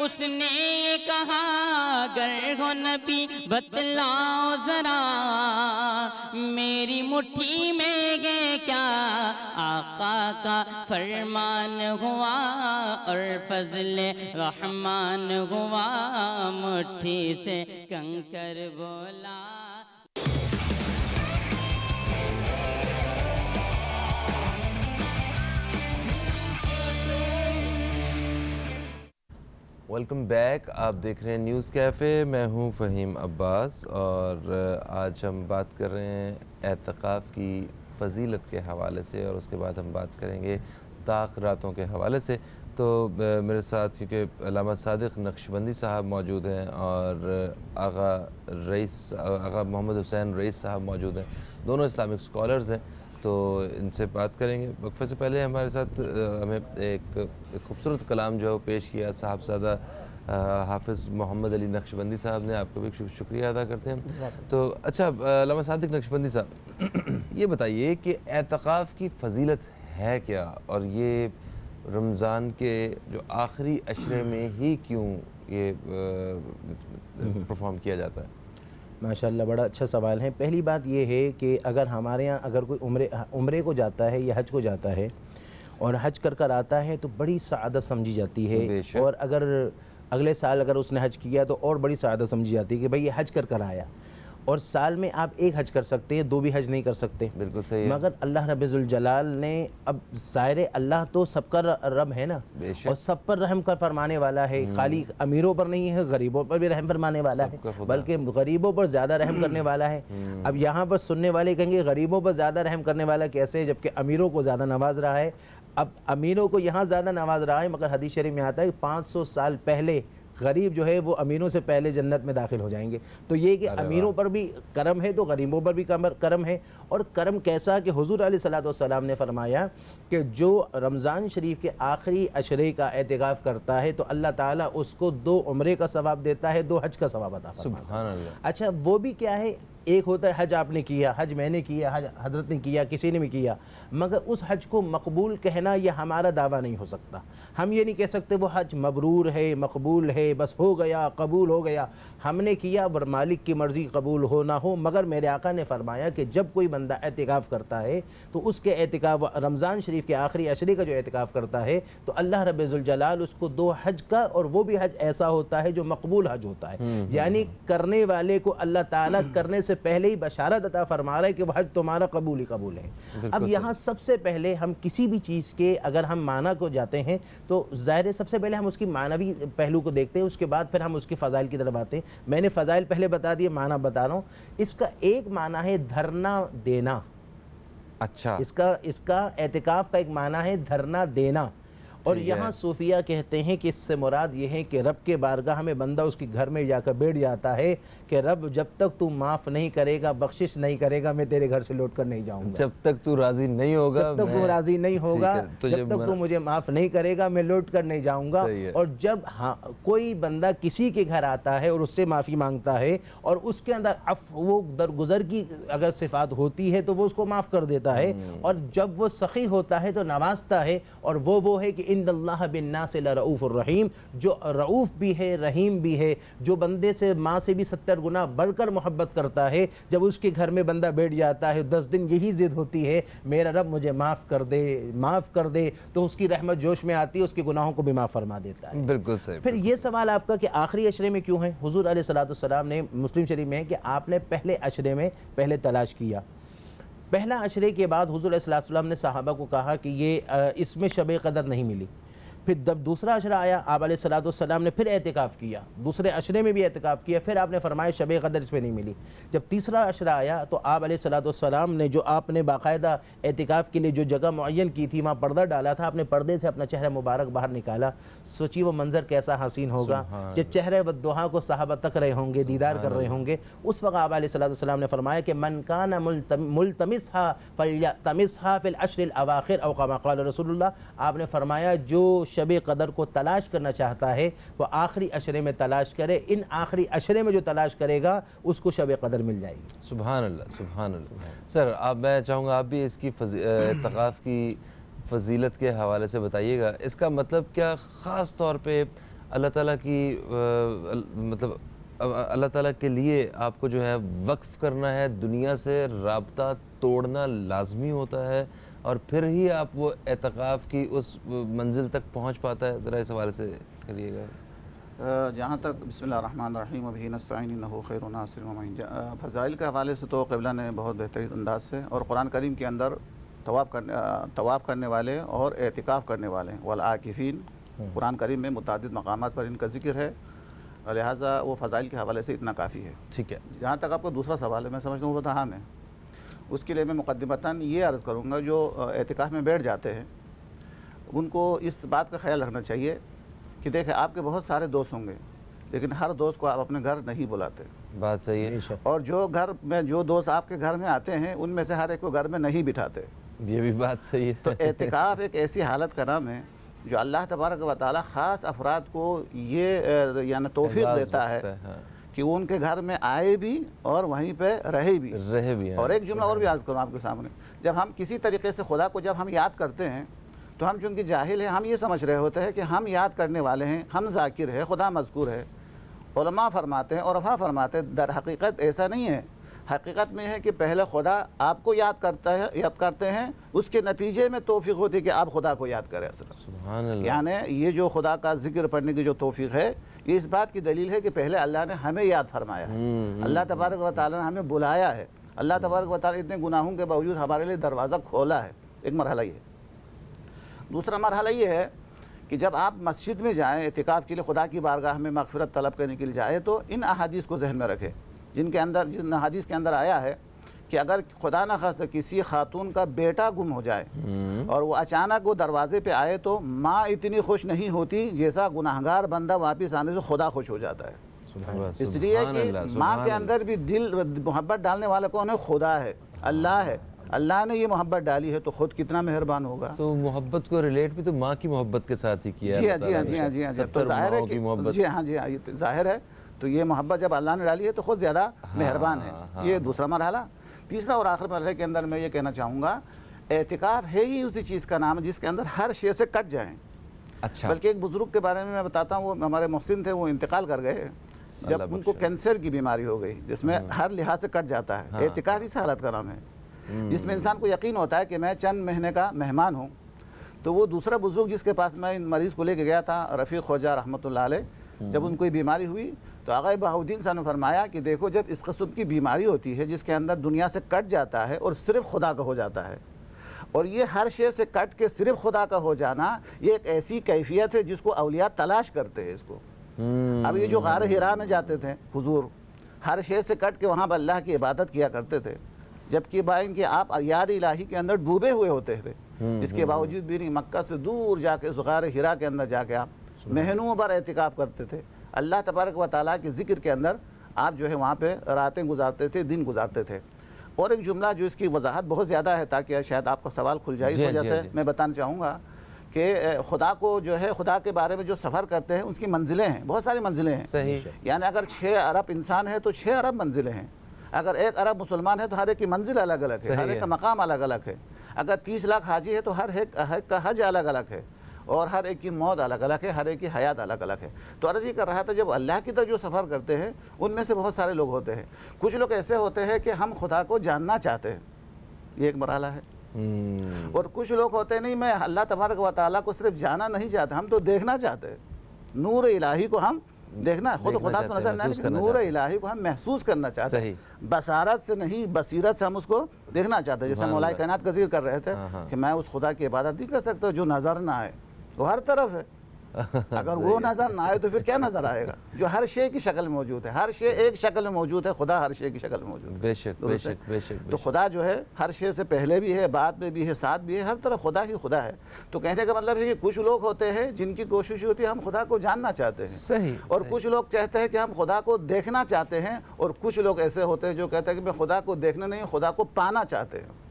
S8: اس نے کہا، گر ہو نبی بتلاؤ ذرا، میری مٹھی میں ہے کیا. آقا کا فرمان ہوا اور فضل رحمان ہوا، مٹھی سے کنکر بولا.
S1: Welcome back. آپ دیکھ رہے ہیں نیوز کیفے. میں ہوں فہیم عباس اور آج ہم بات کر رہے ہیں اعتکاف کی فضیلت کے حوالے سے، اور اس کے بعد ہم بات کریں گے طاق راتوں کے حوالے سے. تو میرے ساتھ کیونکہ علامہ صادق نقشبندی صاحب موجود ہیں اور آغا محمد حسین رئیس صاحب موجود ہیں، دونوں اسلامک اسکالرز ہیں، تو ان سے بات کریں گے. وقفے سے پہلے ہمارے ساتھ ہمیں ایک خوبصورت کلام جو ہے وہ پیش کیا صاحبزادہ حافظ محمد علی نقشبندی صاحب نے. آپ کو بھی شکریہ ادا کرتے ہیں. تو اچھا علامہ صادق نقشبندی صاحب، یہ بتائیے کہ اعتکاف کی فضیلت ہے کیا، اور یہ رمضان کے جو آخری عشرے میں ہی کیوں یہ پرفارم کیا جاتا ہے؟
S6: ماشاءاللہ بڑا اچھا سوال ہے. پہلی بات یہ ہے کہ اگر ہمارے یہاں اگر کوئی عمرے کو جاتا ہے یا حج کو جاتا ہے اور حج کر آتا ہے تو بڑی سعادت سمجھی جاتی ہے، اور اگر اگلے سال اگر اس نے حج کیا تو اور بڑی سعادت سمجھی جاتی ہے کہ بھئی یہ حج کر آیا. اور سال میں آپ ایک حج کر سکتے ہیں، دو بھی حج نہیں کر سکتے.
S1: بالکل صحیح.
S6: مگر اللہ رب ذوالجلال نے، اب ظاہر اللہ تو سب کا رب ہے نا، اور سب پر رحم کر فرمانے والا ہے. خالی امیروں پر نہیں ہے، غریبوں پر بھی رحم فرمانے والا ہے، بلکہ غریبوں پر زیادہ رحم کرنے والا ہے. اب یہاں پر سننے والے کہیں گے غریبوں پر زیادہ رحم کرنے والا کیسے، جبکہ امیروں کو زیادہ نواز رہا ہے. اب امیروں کو یہاں زیادہ نواز رہا ہے، مگر حدیث شریف میں آتا ہے کہ 500 سال پہلے غریب جو ہے وہ امیروں سے پہلے جنت میں داخل ہو جائیں گے. تو یہ کہ امیروں پر بھی کرم ہے تو غریبوں پر بھی کرم ہے. اور کرم کیسا کہ حضور علیہ السلام نے فرمایا کہ جو رمضان شریف کے آخری عشرے کا اعتکاف کرتا ہے تو اللہ تعالیٰ اس کو 2 عمرے کا ثواب دیتا ہے، 2 حج کا ثواب عطا فرماتا ہے.
S1: سبحان اللہ.
S6: اچھا وہ بھی کیا ہے، ایک ہوتا ہے حج آپ نے کیا، حج میں نے کیا، حج حضرت نے کیا، کسی نے بھی کیا، مگر اس حج کو مقبول کہنا یہ ہمارا دعویٰ نہیں ہو سکتا. ہم یہ نہیں کہہ سکتے وہ حج مبرور ہے، مقبول ہے، بس ہو گیا، قبول ہو گیا. ہم نے کیا اور مالک کی مرضی قبول ہو نہ ہو، مگر میرے آقا نے فرمایا کہ جب کوئی بندہ اعتکاف کرتا ہے تو اس کے اعتکاف رمضان شریف کے آخری عشرے کا جو اعتکاف کرتا ہے تو اللہ رب ذوالجلال اس کو 2 حج کا، اور وہ بھی حج ایسا ہوتا ہے جو مقبول حج ہوتا ہے. یعنی کرنے والے کو اللہ تعالیٰ کرنے سے پہلے ہی بشارت عطا فرما رہا ہے کہ وہ حج تمہارا قبول ہی قبول ہے. اب یہاں سب سے پہلے ہم کسی بھی چیز کے اگر ہم معنی کو جاتے ہیں تو ظاہر ہے سب سے پہلے ہم اس کی معنوی پہلو کو دیکھتے ہیں، اس کے بعد پھر ہم اس کی فضائل کی طرف آتے ہیں. میں نے فضائل پہلے بتا دیے، معنی بتا رہا ہوں. اس کا ایک معنی ہے دھرنا دینا.
S1: اچھا.
S6: اس کا اعتکاف کا ایک معنی ہے دھرنا دینا، اور یہاں صوفیہ کہتے ہیں کہ اس سے مراد یہ ہے کہ رب کے بارگاہ میں بندہ اس کے گھر میں جا کر بیٹھ جاتا ہے کہ رب جب تک تو معاف نہیں کرے گا، بخشش نہیں کرے گا، میں تیرے گھر سے لوٹ کر نہیں جاؤں گا،
S1: جب تک تو راضی نہیں ہوگا،
S6: جب تک تو راضی نہیں ہوگا، جب تک تو مجھے معاف نہیں کرے گا، میں لوٹ کر نہیں جاؤں گا۔ اور جب کوئی بندہ کسی کے گھر آتا ہے اور اس سے معافی مانگتا ہے اور اس کے اندر عفو درگزر کی اگر صفات ہوتی ہے تو وہ اس کو معاف کر دیتا ہے، اور جب وہ سخی ہوتا ہے تو نوازتا ہے، اور وہ ہے کہ ان اللہ بالناس لرؤوف الرحیم، جو رؤوف بھی ہے، رحیم بھی ہے، جو بندے سے ماں سے بھی 70 گنا بڑھ کر محبت کرتا ہے۔ جب اس کے گھر میں بندہ بیٹھ جاتا ہے 10 دن یہی ضد ہوتی ہے میرا رب مجھے معاف کر دے، معاف کر دے، تو اس کی رحمت جوش میں آتی ہے، اس کے گناہوں کو بھی معاف فرما دیتا ہے۔
S1: بالکل صحیح۔
S6: پھر یہ سوال آپ کا کہ آخری عشرے میں کیوں ہے؟ حضور علیہ السلام نے مسلم شریف میں ہے کہ آپ نے پہلے عشرے میں پہلے تلاش کیا، پہلا عشرے کے بعد حضور علیہ السلام نے صحابہ کو کہا کہ یہ اس میں شب قدر نہیں ملی۔ پھر جب دوسرا عشرہ آیا آپ علیہ السلام نے پھر اعتکاف کیا، دوسرے عشرے میں بھی اعتکاف کیا، پھر آپ نے فرمایا شب قدر اس پہ نہیں ملی۔ جب تیسرا عشرہ آیا تو آپ علیہ السلام نے جو آپ نے باقاعدہ اعتکاف کے لیے جو جگہ معین کی تھی وہاں پردہ ڈالا تھا، آپ نے پردے سے اپنا چہرہ مبارک باہر نکالا، سوچی وہ منظر کیسا حسین ہوگا جب چہرے والضحیٰ کو صحابہ تک رہے ہوں گے، دیدار کر رہے ہوں گے۔ اس وقت آپ علیہ السلام نے فرمایا کہ من کان ملتمسھا فلیلتمسھا فی العشر الاواخر او کما قال رسول اللہ، آپ نے فرمایا جو شب قدر کو تلاش کرنا چاہتا ہے وہ آخری عشرے میں تلاش کرے، ان آخری عشرے میں جو تلاش کرے گا اس کو شب قدر مل جائے گی۔
S1: سبحان اللہ، سبحان اللہ۔ سر میں چاہوں گا آپ بھی اس کی اعتکاف کی فضیلت کے حوالے سے بتائیے گا، اس کا مطلب کیا خاص طور پہ اللہ تعالیٰ کی مطلب اللہ تعالیٰ کے لیے آپ کو جو ہے وقف کرنا ہے، دنیا سے رابطہ توڑنا لازمی ہوتا ہے اور پھر ہی آپ وہ اعتکاف کی اس منزل تک پہنچ پاتا ہے؟ ذرا اس حوالے سے کریے گا۔
S7: جہاں تک بسم اللہ الرحمن الرحیم وبہ نستعین انہ خیر ناصر ومعین، فضائل کے حوالے سے تو قبلہ نے بہت بہترین انداز سے اور قرآن کریم کے اندر طواف کرنے والے اور اعتکاف کرنے والے والعاکفین، قرآن کریم میں متعدد مقامات پر ان کا ذکر ہے، لہٰذا وہ فضائل کے حوالے سے اتنا کافی ہے۔
S1: ٹھیک ہے۔
S7: جہاں تک آپ کو دوسرا سوال ہے، میں سمجھتا ہوں وہ بہت اہم ہے، اس کے لیے میں مقدمتاً یہ عرض کروں گا جو اعتکاف میں بیٹھ جاتے ہیں ان کو اس بات کا خیال رکھنا چاہیے کہ دیکھیں آپ کے بہت سارے دوست ہوں گے لیکن ہر دوست کو آپ اپنے گھر نہیں بلاتے،
S1: بات صحیح ہے،
S7: اور جو دوست آپ کے گھر میں آتے ہیں ان میں سے ہر ایک کو گھر میں نہیں بٹھاتے،
S1: یہ بھی بات صحیح ہے۔
S7: تو اعتکاف ایک ایسی حالت کا نام ہے جو اللہ تبارک و تعالی خاص افراد کو یہ یعنی توفیق دیتا ہے کہ وہ ان کے گھر میں آئے بھی اور وہیں پہ رہے بھی۔ اور ایک جملہ اور بھی عرض کروں آپ کے سامنے، جب ہم کسی طریقے سے خدا کو جب ہم یاد کرتے ہیں تو ہم چونکہ جاہل ہیں، ہم یہ سمجھ رہے ہوتے ہیں کہ ہم یاد کرنے والے ہیں، ہم ذاکر ہے، خدا مذکور ہے۔ علماء فرماتے ہیں، عرفاء فرماتے ہیں در حقیقت ایسا نہیں ہے، حقیقت میں ہے کہ پہلے خدا آپ کو یاد کرتے ہیں، اس کے نتیجے میں توفیق ہوتی ہے کہ آپ خدا کو یاد کریں۔
S1: سبحان اللہ۔
S7: یعنی یہ جو خدا کا ذکر پڑھنے کی جو توفیق ہے یہ اس بات کی دلیل ہے کہ پہلے اللہ نے ہمیں یاد فرمایا ہے، اللہ تبارک و تعالی نے ہمیں بلایا ہے، اللہ تبارک و تعالی اتنے گناہوں کے باوجود ہمارے لیے دروازہ کھولا ہے۔ ایک مرحلہ یہ ہے۔ دوسرا مرحلہ یہ ہے کہ جب آپ مسجد میں جائیں اعتکاف کے لیے، خدا کی بارگاہ میں مغفرت طلب کرنے کے لیے جائیں، تو ان احادیث کو ذہن میں رکھیں جن احادیث کے اندر آیا ہے کہ اگر خدا نخواستہ کسی خاتون کا بیٹا گم ہو جائے اور وہ اچانک وہ دروازے پہ آئے تو ماں اتنی خوش نہیں ہوتی جیسا گناہگار بندہ واپس آنے سے خدا خوش ہو جاتا ہے۔ اس لیے کہ ماں کے اندر بھی دل محبت ڈالنے والا کون ہے؟ خدا ہے، اللہ ہے، اللہ نے یہ محبت ڈالی ہے تو خود کتنا مہربان ہوگا۔
S1: تو محبت کو ریلیٹ بھی تو ماں کی محبت کے ساتھ ہی کیا ہے۔
S7: جی ہاں تو ظاہر ہے کہ ظاہر ہے تو یہ محبت جب اللہ نے ڈالی ہے تو خود زیادہ مہربان ہے۔ یہ دوسرا مرحلہ۔ تیسرا اور آخر مرحلے کے اندر میں یہ کہنا چاہوں گا، اعتکاف ہے ہی اسی چیز کا نام جس کے اندر ہر شے سے کٹ جائیں۔
S1: اچھا،
S7: بلکہ ایک بزرگ کے بارے میں بتاتا ہوں، وہ ہمارے محسن تھے، وہ انتقال کر گئے جب ان کو کینسر کی بیماری ہو گئی جس میں ہر لحاظ سے کٹ جاتا ہے۔ اعتکاف اس حالت کا نام ہے جس میں انسان کو یقین ہوتا ہے کہ میں چند مہینے کا مہمان ہوں۔ تو وہ دوسرا بزرگ جس کے پاس میں ان مریض کو لے کے گیا تھا، رفیق خواجہ رحمۃ اللہ علیہ، جب ان کو بیماری ہوئی تو آقا بہاؤالدین صاحب نے فرمایا کہ دیکھو جب اس قسم کی بیماری ہوتی ہے جس کے اندر دنیا سے کٹ جاتا ہے اور صرف خدا کا ہو جاتا ہے، اور یہ ہر شے سے کٹ کے صرف خدا کا ہو جانا یہ ایک ایسی کیفیت ہے جس کو اولیاء تلاش کرتے ہیں اس کو۔ اب یہ جو غار حرا میں جاتے تھے حضور، ہر شے سے کٹ کے وہاں پر اللہ کی عبادت کیا کرتے تھے، جبکہ ان کے آپ یاد الہی کے اندر ڈوبے ہوئے ہوتے تھے، اس کے باوجود بھی نہیں، مکہ سے دور جا کے غار حرا کے اندر جا کے آپ مہینوں بھر اعتکاف کرتے تھے، اللہ تبارک و تعالیٰ کے ذکر کے اندر آپ جو ہے وہاں پہ راتیں گزارتے تھے، دن گزارتے تھے۔ اور ایک جملہ جو اس کی وضاحت بہت زیادہ ہے تاکہ شاید آپ کا سوال کھل جائے، اس وجہ سے میں بتانا چاہوں گا کہ خدا کو جو ہے، خدا کے بارے میں جو سفر کرتے ہیں اس کی منزلیں ہیں، بہت ساری منزلیں ہیں۔
S1: صحیح۔
S7: یعنی اگر 6 ارب انسان ہے تو 6 ارب منزلیں ہیں، اگر 1 ارب مسلمان ہے تو ہر ایک کی منزل الگ الگ ہے، ہر ایک کا مقام الگ الگ ہے، اگر 30 لاکھ حاجی ہے تو ہر ایک کا حج الگ الگ ہے، اور ہر ایک کی موت الگ الگ ہے، ہر ایک کی حیات الگ الگ ہے۔ تو عرض یہ کر رہا تھا جب اللہ کی طرف جو سفر کرتے ہیں ان میں سے بہت سارے لوگ ہوتے ہیں، کچھ لوگ ایسے ہوتے ہیں کہ ہم خدا کو جاننا چاہتے ہیں، یہ ایک مرحلہ ہے، اور کچھ لوگ ہوتے ہیں نہیں میں اللہ تبارک و تعالیٰ کو صرف جانا نہیں چاہتے، ہم تو دیکھنا چاہتے ہیں، نور الہی کو ہم دیکھنا، خود خدا تو نظر نہیں، نور الہی کو ہم محسوس کرنا چاہتے ہیں، بصارت سے نہیں بصیرت سے ہم اس کو دیکھنا چاہتے ہیں۔ جیسے مولا کائنات کا ذکر کر رہے تھے کہ میں اس خدا کی عبادت نہیں کر سکتا جو نظر نہ آئے، وہ ہر طرف ہے، اگر وہ نظر نہ آئے تو پھر کیا نظر آئے گا؟ جو ہر شے کی شکل موجود ہے، ہر شے ایک شکل میں موجود ہے، خدا ہر شے کی شکل میں موجود ہے۔
S1: بے شک بے شک بے شک۔
S7: تو خدا جو ہے ہر شے سے پہلے بھی ہے، بعد میں بھی ہے، ساتھ بھی ہے، ہر طرف خدا ہی خدا ہے۔ تو کہنے کا مطلب ہے کہ کچھ لوگ ہوتے ہیں جن کی کوشش ہوتی ہے ہم خدا کو جاننا چاہتے ہیں،
S1: صحیح،
S7: اور کچھ لوگ کہتے ہیں کہ ہم خدا کو دیکھنا چاہتے ہیں، اور کچھ لوگ ایسے ہوتے ہیں جو کہتے ہیں کہ میں خدا کو دیکھنا نہیں، خدا کو پانا چاہتے ہیں۔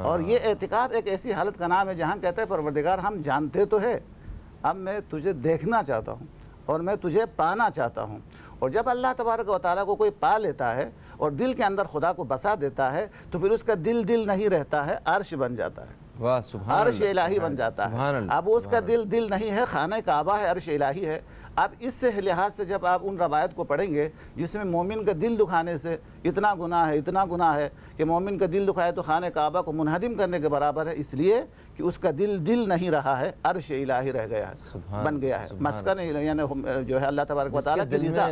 S7: اور یہ اعتکاف ایک ایسی حالت کا نام ہے جہاں کہتے ہیں پروردگار ہم جانتے تو ہے، اب میں تجھے دیکھنا چاہتا ہوں اور میں تجھے پانا چاہتا ہوں۔ اور جب اللہ تبارک و تعالیٰ کو کوئی پا لیتا ہے اور دل کے اندر خدا کو بسا دیتا ہے تو پھر اس کا دل نہیں رہتا ہے، عرش بن جاتا ہے،
S1: واہ سبحان
S7: عرش الہی بن جاتا ہے۔ اب اس کا دل نہیں ہے، خانہ کعبہ ہے، عرش الہی ہے۔ اب اس سے لحاظ سے جب آپ ان روایت کو پڑھیں گے جس میں مومن کا دل دکھانے سے اتنا گناہ ہے کہ مومن کا دل دکھائے تو خانہ کعبہ کو منہدم کرنے کے برابر ہے، اس لیے کہ اس کا دل نہیں رہا ہے، عرش الہی رہ گیا ہے، بن گیا ہے مسکن، یعنی جو ہے اللہ تبارک و تعالیٰ کی رضا،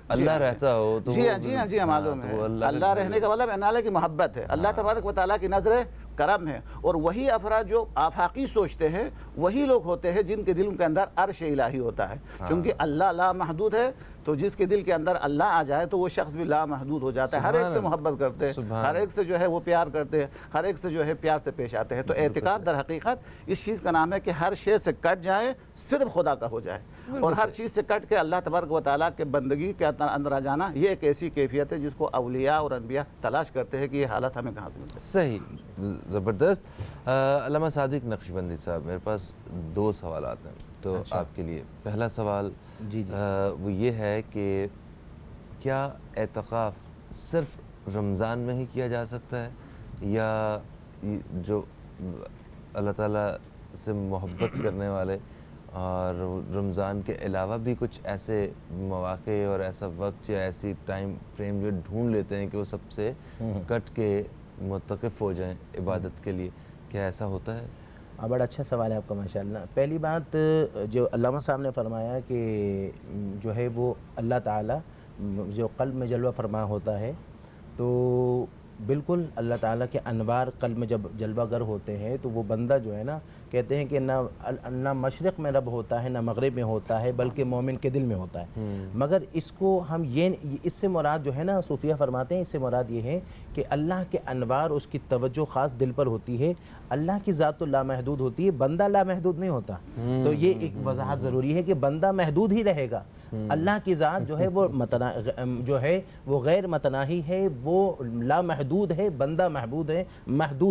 S1: اللہ رہتا ہو تو
S7: جی ہاں معلوم ہے، اللہ رہنے کا مطلب اللہ کی محبت ہے، اللہ تبارک و تعالیٰ کی نظر کرم ہے۔ اور وہی افراد جو آفاقی سوچتے ہیں وہی لوگ ہوتے ہیں جن کے دل کے اندر عرش الہی ہوتا ہے، چونکہ اللہ لا محدود ہے، تو جس کے دل کے اندر اللہ آ جائے تو وہ شخص بھی لا محدود ہو جاتا ہے، ہر ایک سے محبت کرتے ہیں، ہر ایک سے جو ہے وہ پیار کرتے ہیں، ہر ایک سے جو ہے پیار سے پیش آتے ہیں۔ تو اعتکاف در حقیقت اس چیز کا نام ہے کہ ہر شے سے کٹ جائے، صرف خدا کا ہو جائے، اور ہر چیز سے کٹ کے اللہ تبارک و تعالیٰ کے بندگی کے اندر آ جانا، یہ ایک ایسی کیفیت ہے جس کو اولیاء اور انبیاء تلاش کرتے ہیں کہ یہ حالت ہمیں کہاں سے ملتی ہے۔
S1: صحیح، زبردست۔ علامہ صادق نقشبندی صاحب، میرے پاس 2 سوالات ہیں تو آپ کے لیے۔ پہلا سوال وہ یہ ہے کہ کیا اعتکاف صرف رمضان میں ہی کیا جا سکتا ہے، یا جو اللہ تعالیٰ سے محبت کرنے والے اور رمضان کے علاوہ بھی کچھ ایسے مواقع اور ایسا وقت یا ایسی ٹائم فریم جو ڈھونڈ لیتے ہیں کہ وہ سب سے کٹ کے متقف ہو جائیں عبادت کے لیے، کیا ایسا ہوتا ہے؟
S6: بڑا اچھا سوال ہے آپ کا ماشاءاللہ۔ پہلی بات جو علامہ صاحب نے فرمایا کہ جو ہے وہ اللہ تعالیٰ جو قلب میں جلوہ فرما ہوتا ہے، تو بالکل اللہ تعالیٰ کے انوار قلب میں جب جلوہ گر ہوتے ہیں تو وہ بندہ جو ہے نا، کہتے ہیں کہ نہ مشرق میں رب ہوتا ہے نہ مغرب میں ہوتا ہے، بلکہ مومن کے دل میں ہوتا ہے۔ مگر اس کو ہم اس سے مراد جو ہے نا، صوفیہ فرماتے ہیں اس سے مراد یہ ہے کہ اللہ کے انوار، اس کی توجہ خاص دل پر ہوتی ہے، اللہ کی ذات تو لامحدود ہوتی ہے، بندہ لامحدود نہیں ہوتا۔ تو یہ ایک وضاحت ضروری ہے کہ بندہ محدود ہی رہے گا، اللہ کی ذات جو ہے وہ غیر متناہی ہے، وہ لامحدود ہے، بندہ محدود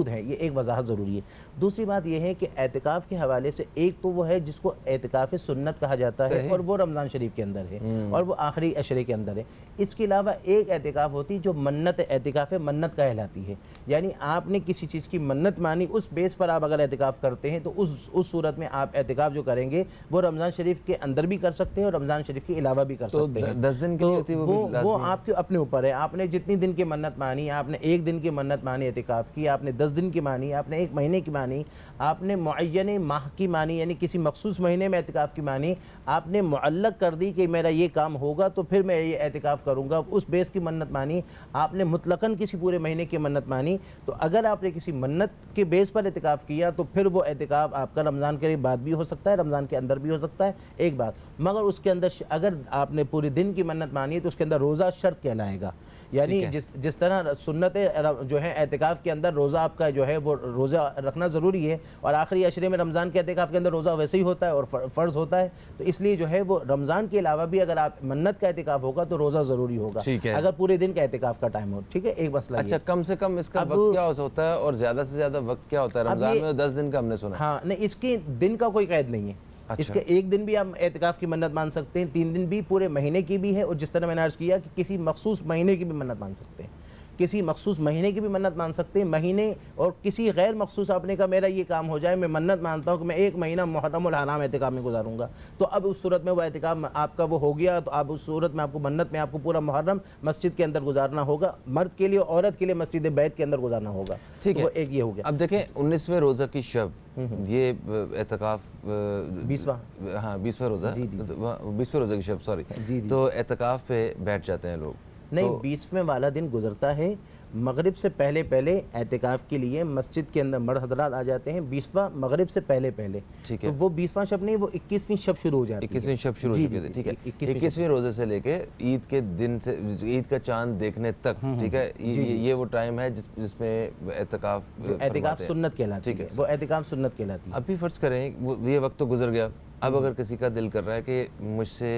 S6: ہے، یہ ایک وضاحت ضروری ہے۔ دوسری بات یہ ہے کہ اعتکاف کے حوالے سے ایک تو وہ ہے جس کو اعتکاف سنت کہا جاتا ہے، اور وہ رمضان شریف کے اندر ہے اور وہ آخری عشرے کے اندر ہے۔ اس کے علاوہ ایک اعتکاف ہوتی ہے جو اعتکاف منت کہلاتی ہے، یعنی آپ نے کسی چیز کی منت مانی، اس بیس پر آپ اگر اعتکاف کرتے ہیں تو اس صورت میں آپ اعتکاف جو کریں گے وہ رمضان شریف کے اندر بھی کر سکتے ہیں اور رمضان شریف کے علاوہ بھی کر سکتے ہیں۔
S1: 10 دن کی ہوتی ہے
S6: وہ آپ کے اپنے اوپر ہے، آپ نے جتنی دن کی منت مانی، آپ نے 1 دن کی منت مانی اعتکاف کی، آپ نے 10 دن کی مانی، آپ نے 1 مہینے کی مانی، آپ نے معین ماہ کی مانی، یعنی کسی مخصوص مہینے میں اعتکاف کی مانی، آپ نے معلق کر دی کہ میرا یہ کام ہوگا تو پھر میں یہ اعتکاف کروں گا، اس بیس کی منت مانی، آپ نے مطلقاً کسی پورے مہینے کی منت مانی، تو اگر آپ نے کسی منت کے بیس پر اعتکاف کیا تو پھر وہ اعتکاف آپ کا رمضان کے بعد بھی ہو سکتا ہے، رمضان کے اندر بھی ہو سکتا ہے، ایک بات۔ مگر اس کے اندر اگر آپ نے پورے دن کی منت مانی ہے تو اس کے اندر روزہ شرط کہلائے گا، یعنی جس طرح سنت جو ہے اعتکاف کے اندر روزہ آپ کا جو ہے وہ روزہ رکھنا ضروری ہے، اور آخری عشرے میں رمضان کے اعتکاف کے اندر روزہ ویسے ہی ہوتا ہے اور فرض ہوتا ہے، تو اس لیے جو ہے وہ رمضان کے علاوہ بھی اگر آپ منت کا اعتکاف ہوگا تو روزہ ضروری ہوگا اگر پورے دن کا اعتکاف کا ٹائم ہو. ٹھیک ہے، ایک مسئلہ.
S1: اچھا، کم سے کم اس کا وقت کیا ہوتا ہے اور زیادہ سے زیادہ وقت کیا ہوتا ہے؟ رمضان میں 10 دن کا ہم نے سنا.
S6: ہاں نہیں، اس کے دن کا کوئی قید نہیں ہے. اس کے ایک دن بھی ہم اعتکاف کی منت مان سکتے ہیں، 3 دن بھی، پورے مہینے کی بھی ہے، اور جس طرح میں نے عرض کیا کہ کسی مخصوص مہینے کی بھی منت مان سکتے ہیں، کسی مخصوص مہینے کی بھی منت مان سکتے ہیں. مہینے اور کسی غیر مخصوص آپ نے کہا میرا یہ کام ہو جائے، میں منت مانتا ہوں کہ میں 1 مہینہ محرم الحرام اعتکاف میں گزاروں گا، تو اب اس صورت میں وہ اعتکاف آپ کا وہ ہو گیا، تو اب اس صورت میں آپ کو منت میں آپ کو پورا محرم مسجد کے اندر گزارنا ہوگا، مرد کے لیے عورت کے لیے مسجد بیت کے اندر گزارنا ہوگا.
S1: ٹھیک ہے،
S6: وہ ایک یہ ہو گیا.
S1: اب دیکھیں 19ویں روزہ کی شب، یہ اعتکاف 20واں روزہ، 20ویں روزہ کی شب، سوری، تو اعتکاف پہ بیٹھ جاتے ہیں لوگ.
S6: نہیں، 20ویں والا دن گزرتا ہے، مغرب سے پہلے اعتکاف کے لیے مسجد کے اندر مرد حضرات آ جاتے ہیں 20واں مغرب سے پہلے.
S1: ٹھیک ہے،
S6: تو وہ 20واں شب نہیں، وہ 21ویں شب شروع ہو جاتی ہے.
S1: 21ویں شب شروع ہو چکی ہے. ٹھیک ہے، 21ویں روزے سے لے کے عید کے دن سے عید کا چاند دیکھنے تک، ٹھیک ہے، یہ وہ ٹائم ہے جس میں
S6: اعتکاف سنت کہلاتی ہے. وہ اعتکاف سنت کہلاتی ہے.
S1: ابھی فرض کریں یہ وقت تو گزر گیا، اب اگر کسی کا دل کر رہا ہے کہ مجھ سے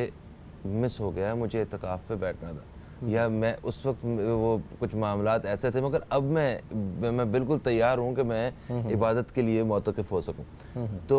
S1: مس ہو گیا، مجھے اعتکاف پہ بیٹھنا تھا، یا میں اس وقت وہ کچھ معاملات ایسے تھے، مگر اب میں بالکل تیار ہوں کہ میں عبادت کے لیے معتکف ہو سکوں، تو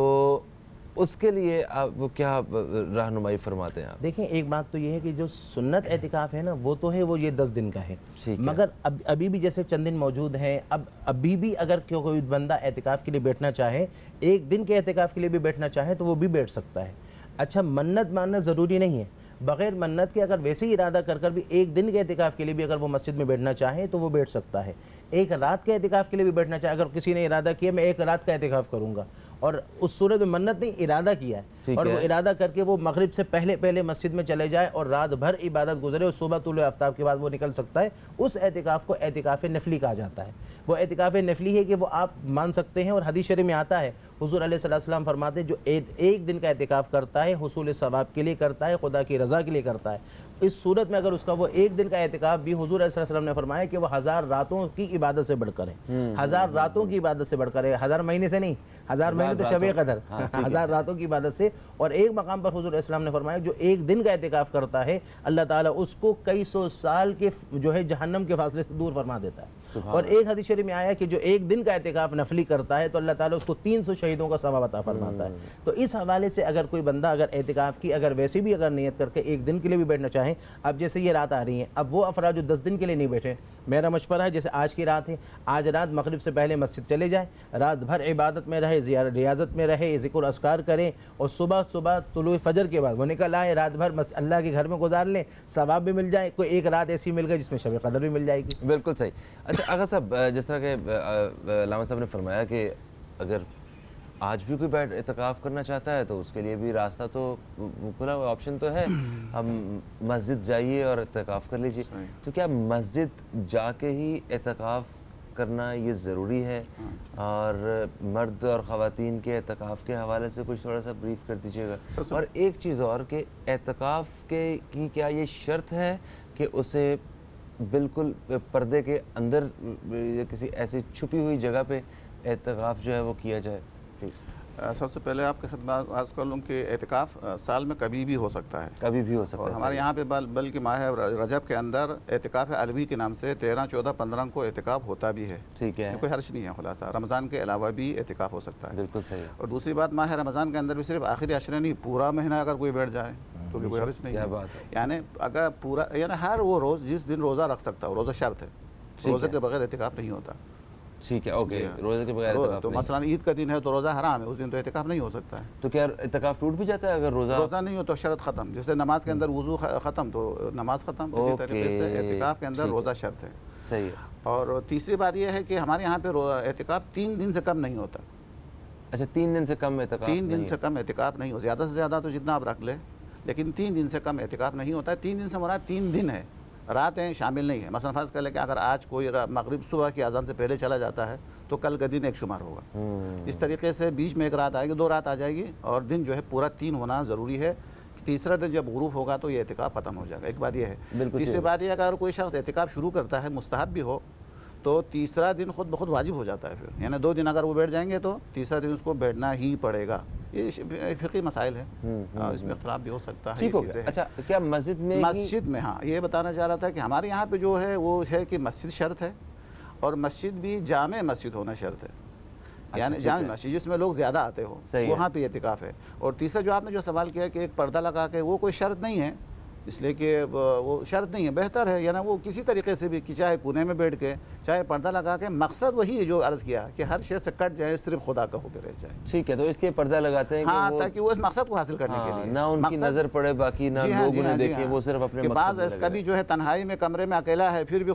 S1: اس کے لیے آپ کیا رہنمائی فرماتے ہیں آپ؟
S6: دیکھیں، ایک بات تو یہ ہے کہ جو سنت اعتکاف ہے نا، وہ تو ہے وہ یہ 10 دن کا ہے، مگر ابھی بھی جیسے چند دن موجود ہیں، ابھی بھی اگر کوئی بندہ اعتکاف کے لیے بیٹھنا چاہے، 1 دن کے اعتکاف کے لیے بھی بیٹھنا چاہے تو وہ بھی بیٹھ سکتا ہے. اچھا، منت ماننا ضروری نہیں ہے، بغیر منت کے اگر ویسے ہی ارادہ کر بھی 1 دن کے اعتکاف کے لیے بھی اگر وہ مسجد میں بیٹھنا چاہے تو وہ بیٹھ سکتا ہے. 1 رات کے اعتکاف کے لیے بھی بیٹھنا چاہے، اگر کسی نے ارادہ کیا میں 1 رات کا اعتکاف کروں گا، اور اس صورت میں منت نہیں، ارادہ کیا ہے، اور وہ ارادہ کر کے وہ مغرب سے پہلے مسجد میں چلے جائے اور رات بھر عبادت گزرے اور صبح طلوع آفتاب کے بعد وہ نکل سکتا ہے، اس اعتکاف کو اعتکاف نفلی کہا جاتا ہے. وہ اعتکاف نفلی ہے کہ وہ آپ مان سکتے ہیں، اور حدیث شریف میں آتا ہے، حضور علیہ السلام فرماتے ہیں جو 1 دن کا اعتکاف کرتا ہے حصول ثواب کے لیے کرتا ہے، خدا کی رضا کے لیے کرتا ہے. اس صورت میں اگر اس کا وہ 1 دن کا اعتکاف بھی حضور علیہ السلام نے فرمایا کہ وہ 1000 راتوں کی عبادت سے بڑھ کر ہے، 1000 راتوں کی عبادت سے بڑھ کر ہے، 1000 مہینے سے نہیں، 1000 مہینے تو شب قدر، 1000 راتوں کی عبادت سے. اور ایک مقام پر حضور علیہ السلام نے فرمایا جو 1 دن کا اعتکاف کرتا ہے اللہ تعالیٰ اس کو کئی سو سال کے جو ہے جہنم کے فاصلے سے دور فرما دیتا ہے. اور ایک حدیث شریف میں آیا کہ جو 1 دن کا اعتکاف نفلی کرتا ہے تو اللہ تعالیٰ اس کو 300 شہیدوں کا ثواب عطا فرماتا ہے. تو اس حوالے سے اگر کوئی بندہ اگر اعتکاف کی اگر ویسے بھی اگر نیت کر کے 1 دن کے لیے بھی بیٹھنا چاہیں، اب جیسے یہ رات آ رہی ہیں، اب وہ افراد جو 10 دن کے لیے نہیں بیٹھے، میرا مشورہ ہے جیسے آج کی رات ہے، آج رات مغرب سے پہلے مسجد چلے جائیں، رات بھر عبادت میں رہے، ریاضت میں رہے، ذکر اذکار کریں، اور صبح طلوع فجر کے بعد وہ نکل آئے، رات بھر اللہ کے گھر میں گزار لیں، ثواب بھی مل جائے، کوئی 1 رات ایسی مل گئی جس میں شب قدر بھی مل جائے گی.
S1: بالکل صحیح. اچھا آغا صاحب، جس طرح کہ علامہ صاحب نے فرمایا کہ اگر آج بھی کوئی اعتکاف کرنا چاہتا ہے تو اس کے لیے بھی راستہ تو کھلا ہوا، آپشن تو ہے، ہم مسجد جائیے اور اعتکاف کر لیجیے. تو کیا مسجد جا کے ہی اعتکاف کرنا یہ ضروری ہے؟ اور مرد اور خواتین کے اعتکاف کے حوالے سے کچھ تھوڑا سا بریف کر دیجیے گا. اور ایک چیز اور کہ اعتکاف کی کیا یہ شرط ہے کہ اسے بالکل پردے کے اندر یا کسی ایسی چھپی ہوئی جگہ پہ اعتکاف جو ہے وہ کیا جائے؟ پلیز.
S7: سب سے پہلے آپ کی خدمات عرض کر لوں کہ اعتکاف سال میں کبھی بھی ہو سکتا ہے،
S1: کبھی بھی ہو سکتا ہے.
S7: اور ہمارے یہاں پہ بلکہ ماہ رجب کے اندر اعتکاف علوی کے نام سے 13، 14، 15 کو اعتکاف ہوتا بھی ہے.
S1: ٹھیک ہے،
S7: کوئی حرج نہیں ہے. خلاصہ رمضان کے علاوہ بھی اعتکاف ہو سکتا ہے.
S1: بالکل صحیح.
S7: اور دوسری بات، ماہ رمضان کے اندر بھی صرف آخری عشرے نہیں، پورا مہینہ اگر کوئی بیٹھ جائے تو بھی کوئی حرج نہیں ہے. یعنی اگر پورا، یعنی ہر وہ روز جس دن روزہ رکھ سکتا ہے، روزہ شرط ہے، روزے کے بغیر اعتکاف نہیں ہوتا.
S1: ٹھیک ہے، اوکے. روزے کے بغیر اعتکاف
S7: تو مثلا عید کا دن ہے تو روزہ حرام ہے، اس دن تو اعتکاف نہیں ہو سکتا ہے.
S1: تو کیا اعتکاف ٹوٹ بھی جاتا ہے اگر روزہ نہیں
S7: ہو تو شرط ختم؟ جیسے نماز کے اندر وضو ختم تو نماز ختم، اسی طریقے سے اعتکاف کے اندر روزہ شرط ہے.
S1: صحیح ہے.
S7: اور تیسری بات یہ ہے کہ ہمارے یہاں پہ اعتکاف 3 دن سے کم نہیں ہوتا.
S1: اچھا، 3 دن سے کم اعتکاف؟
S7: 3 دن سے کم اعتکاف نہیں ہو، زیادہ سے زیادہ تو جتنا آپ رکھ لیں، لیکن 3 دن سے کم اعتکاف نہیں ہوتا ہے. 3 دن سے مراد 3 دن ہے، راتیں شامل نہیں ہے. مثلا فرض کر لیں کہ اگر آج کوئی مغرب صبح کی اذان سے پہلے چلا جاتا ہے تو کل کا دن 1 شمار ہوگا. اس طریقے سے بیچ میں 1 رات آئے گی، 2 رات آ جائے گی، اور دن جو ہے پورا 3 ہونا ضروری ہے تیسرا دن جب غروب ہوگا تو یہ اعتکاف ختم ہو جائے گا. ایک بات یہ ہے.
S1: بالکل
S7: تیسری بات یہ ہے کہ اگر کوئی شخص اعتکاف شروع کرتا ہے مستحب بھی ہو تو تیسرا دن خود بخود واجب ہو جاتا ہے پھر, یعنی 2 دن اگر وہ بیٹھ جائیں گے تو تیسرا دن اس کو بیٹھنا ہی پڑے گا. یہ فقہی مسائل ہیں, اس میں اختلاف بھی ہو سکتا ہے.
S1: ٹھیک ہو گیا. اچھا کیا مسجد میں
S7: ہاں یہ بتانا چاہ رہا تھا کہ ہمارے یہاں پہ جو ہے وہ ہے کہ مسجد شرط ہے, اور مسجد بھی جامع مسجد ہونا شرط ہے, یعنی جامع مسجد جس میں لوگ زیادہ آتے ہو وہاں پہ اعتکاف ہے. اور تیسرا جو آپ نے جو سوال کیا کہ ایک پردہ لگا کے, وہ کوئی شرط نہیں ہے, اس لیے کہ وہ شرط نہیں ہے, بہتر ہے یعنی وہ کسی طریقے سے بھی کہ چاہے کونے میں بیٹھ کے چاہے پردہ لگا کے, مقصد وہی ہے جو عرض کیا کہ ہر شے سے کٹ جائے, صرف خدا کا ہو کے رہ جائے.
S1: ٹھیک ہے, تو اس لیے پردہ لگاتے ہیں
S7: ہاں تاکہ وہ اس مقصد کو حاصل کرنے کے لیے
S1: نہ ان کی نظر پڑے, باقی نہ لوگ انہیں دیکھیں, وہ صرف اپنے مقصد
S7: بعض اس کا بھی جو ہے تنہائی میں کمرے میں اکیلا ہے, پھر بھی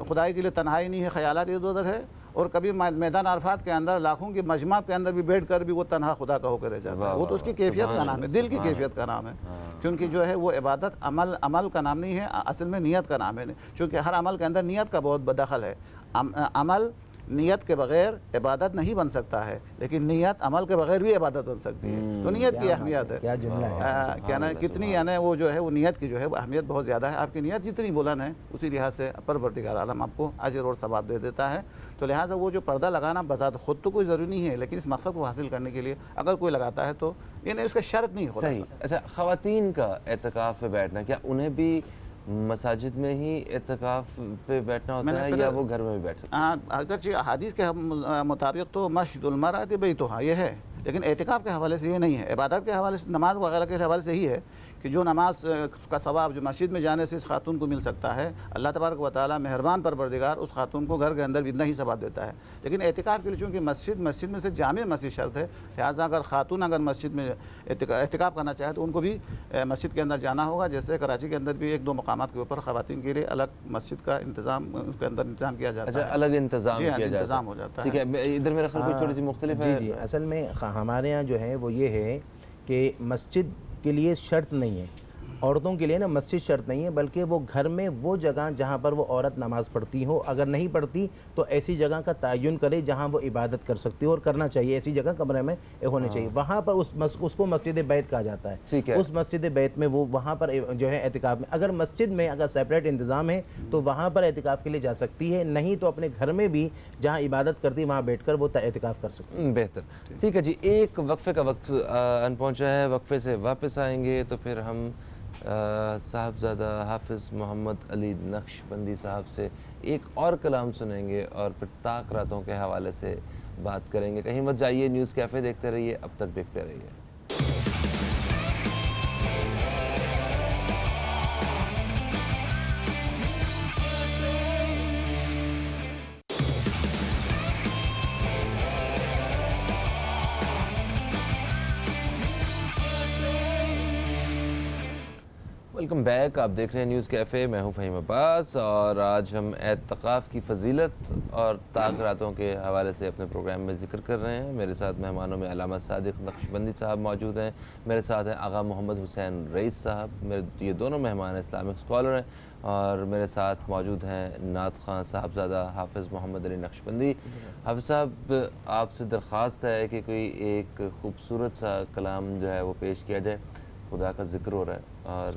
S7: خدائی کے لیے تنہائی نہیں ہے, خیالات ادھر ادھر ہے, اور کبھی میدان عرفات کے اندر لاکھوں کی مجمع کے اندر بھی بیٹھ کر بھی وہ تنہا خدا کا ہو کے رہ جاتا ہے. وہ تو اس کی کیفیت کا نام ہے, دل کی کیفیت کا نام ہے, کیونکہ جو ہے وہ عبادت عمل کا نام نہیں ہے, اصل میں نیت کا نام ہے, چونکہ ہر عمل کے اندر نیت کا بہت دخل ہے. عمل نیت کے بغیر عبادت نہیں بن سکتا ہے, لیکن نیت عمل کے بغیر بھی عبادت بن سکتی ہے. تو نیت کی اہمیت ہے,
S6: کیا جملہ ہے,
S7: کیا نا کتنی, یعنی وہ جو ہے وہ نیت کی جو ہے وہ اہمیت بہت زیادہ ہے. آپ کی نیت جتنی بلند ہے اسی لحاظ سے پروردگار عالم آپ کو اجر اور ثواب دے دیتا ہے. تو لہٰذا وہ جو پردہ لگانا بذات خود تو کوئی ضروری نہیں ہے, لیکن اس مقصد کو حاصل کرنے کے لیے اگر کوئی لگاتا ہے تو یعنی اس کا شرط نہیں ہوتا.
S1: صحیح. اچھا خواتین کا اعتکاف پہ بیٹھنا, کیا انہیں بھی مساجد میں ہی اعتکاف پہ بیٹھنا ہوتا ہے یا وہ گھر میں بھی بیٹھ سکتے ہیں؟
S7: اگرچہ حدیث کے مطابق تو مسجد المرأۃ بیتھا یہ ہے, لیکن اعتکاف کے حوالے سے یہ نہیں ہے. عبادت کے حوالے سے, نماز وغیرہ کے حوالے سے ہی ہے کہ جو نماز کا ثواب جو مسجد میں جانے سے اس خاتون کو مل سکتا ہے, اللہ تبارک و تعالیٰ مہربان پروردگار اس خاتون کو گھر کے اندر بھی اتنا ہی ثواب دیتا ہے. لیکن اعتکاف کے لیے چونکہ مسجد میں سے جامع مسجد شرط ہے, لہٰذا اگر خاتون اگر مسجد میں اعتکاف کرنا چاہے تو ان کو بھی مسجد کے اندر جانا ہوگا. جیسے کراچی کے اندر بھی 1-2 مقامات کے اوپر خواتین کے لیے الگ مسجد کا انتظام اس کے اندر انتظام کیا جاتا ہے.
S1: اچھا الگ انتظام کیا جاتا ہے,
S7: انتظام ہو جاتا ہے.
S1: ٹھیک ہے. ادھر میرا خیال کچھ تھوڑی سی مختلف ہے.
S6: جی اصل میں ہمارے یہاں جو ہے وہ یہ ہے کہ مسجد کے لیے شرط نہیں ہے, عورتوں کے لیے نا مسجد شرط نہیں ہے, بلکہ وہ گھر میں وہ جگہ جہاں پر وہ عورت نماز پڑھتی ہو, اگر نہیں پڑھتی تو ایسی جگہ کا تعین کرے جہاں وہ عبادت کر سکتی ہو, اور کرنا چاہیے ایسی جگہ کمرے میں ہونی چاہیے. وہاں پر اس کو مسجد بیت کہا جاتا ہے. اس مسجد بیت میں وہ وہاں پر جو ہے اعتکاف میں, اگر مسجد میں اگر سیپریٹ انتظام ہے تو وہاں پر اعتکاف کے لیے جا سکتی ہے, نہیں تو اپنے گھر میں بھی جہاں عبادت کرتی ہے وہاں بیٹھ کر وہ اعتکاف کر سکتی ہے.
S1: بہتر. ٹھیک ہے جی, ایک وقفے کا وقت ان پہنچا ہے, وقفے سے واپس آئیں گے تو پھر ہم صاحبزادہ حافظ محمد علی نقشبندی صاحب سے ایک اور کلام سنیں گے, اور پھر طاق راتوں کے حوالے سے بات کریں گے. کہیں مت جائیے, نیوز کیفے دیکھتے رہیے, اب تک دیکھتے رہیے. ویلکم بیک, آپ دیکھ رہے ہیں نیوز کیفے, میں ہوں فہیم عباس, اور آج ہم اعتکاف کی فضیلت اور طاق راتوں کے حوالے سے اپنے پروگرام میں ذکر کر رہے ہیں. میرے ساتھ مہمانوں میں علامہ صادق نقشبندی صاحب موجود ہیں, میرے ساتھ ہیں آغا محمد حسین رئیس صاحب, یہ دونوں مہمان اسلامک اسکالر ہیں, اور میرے ساتھ موجود ہیں نعت خواں صاحبزادہ حافظ محمد علی نقشبندی. حافظ صاحب, آپ سے درخواست ہے کہ کوئی ایک خوبصورت سا کلام جو ہے وہ پیش کیا جائے. خدا کا ذکر ہو رہا ہے اور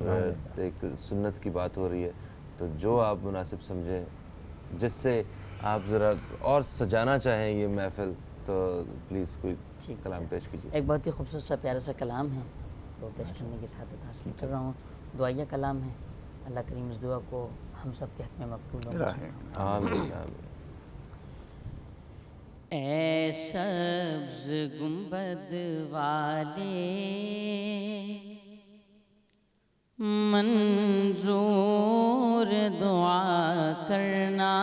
S1: ایک سنت کی بات ہو رہی ہے, تو جو آپ مناسب سمجھیں, جس سے آپ ذرا اور سجانا چاہیں یہ محفل, تو پلیز کوئی کلام پیش کیجیے.
S8: ایک بہت ہی خوبصورت سا پیارا سا کلام ہے, تو پیش کرنے کی سعادت حاصل کر رہا ہوں. دعائیہ کلام ہے, اللہ کریم اس دعا کو ہم سب کے حق میں مقبول ہو.
S1: آمین.
S8: اے سبز گنبد والے منظور دعا کرنا,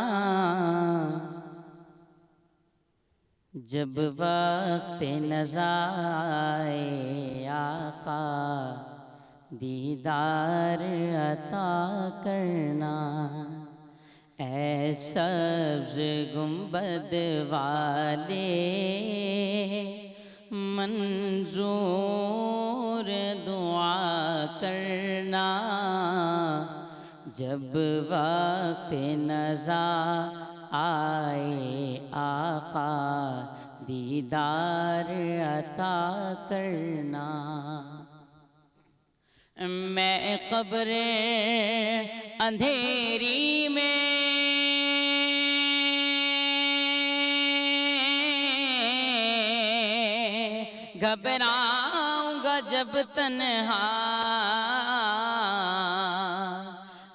S8: جب وقت نزا آئے آقا دیدار عطا کرنا. اے سبز گنبد والے منظور دعا کرنا, جب وقت نزا آئے آقا دیدار عطا کرنا. میں قبر اندھیری میں گھبراؤں گا جب تنہا،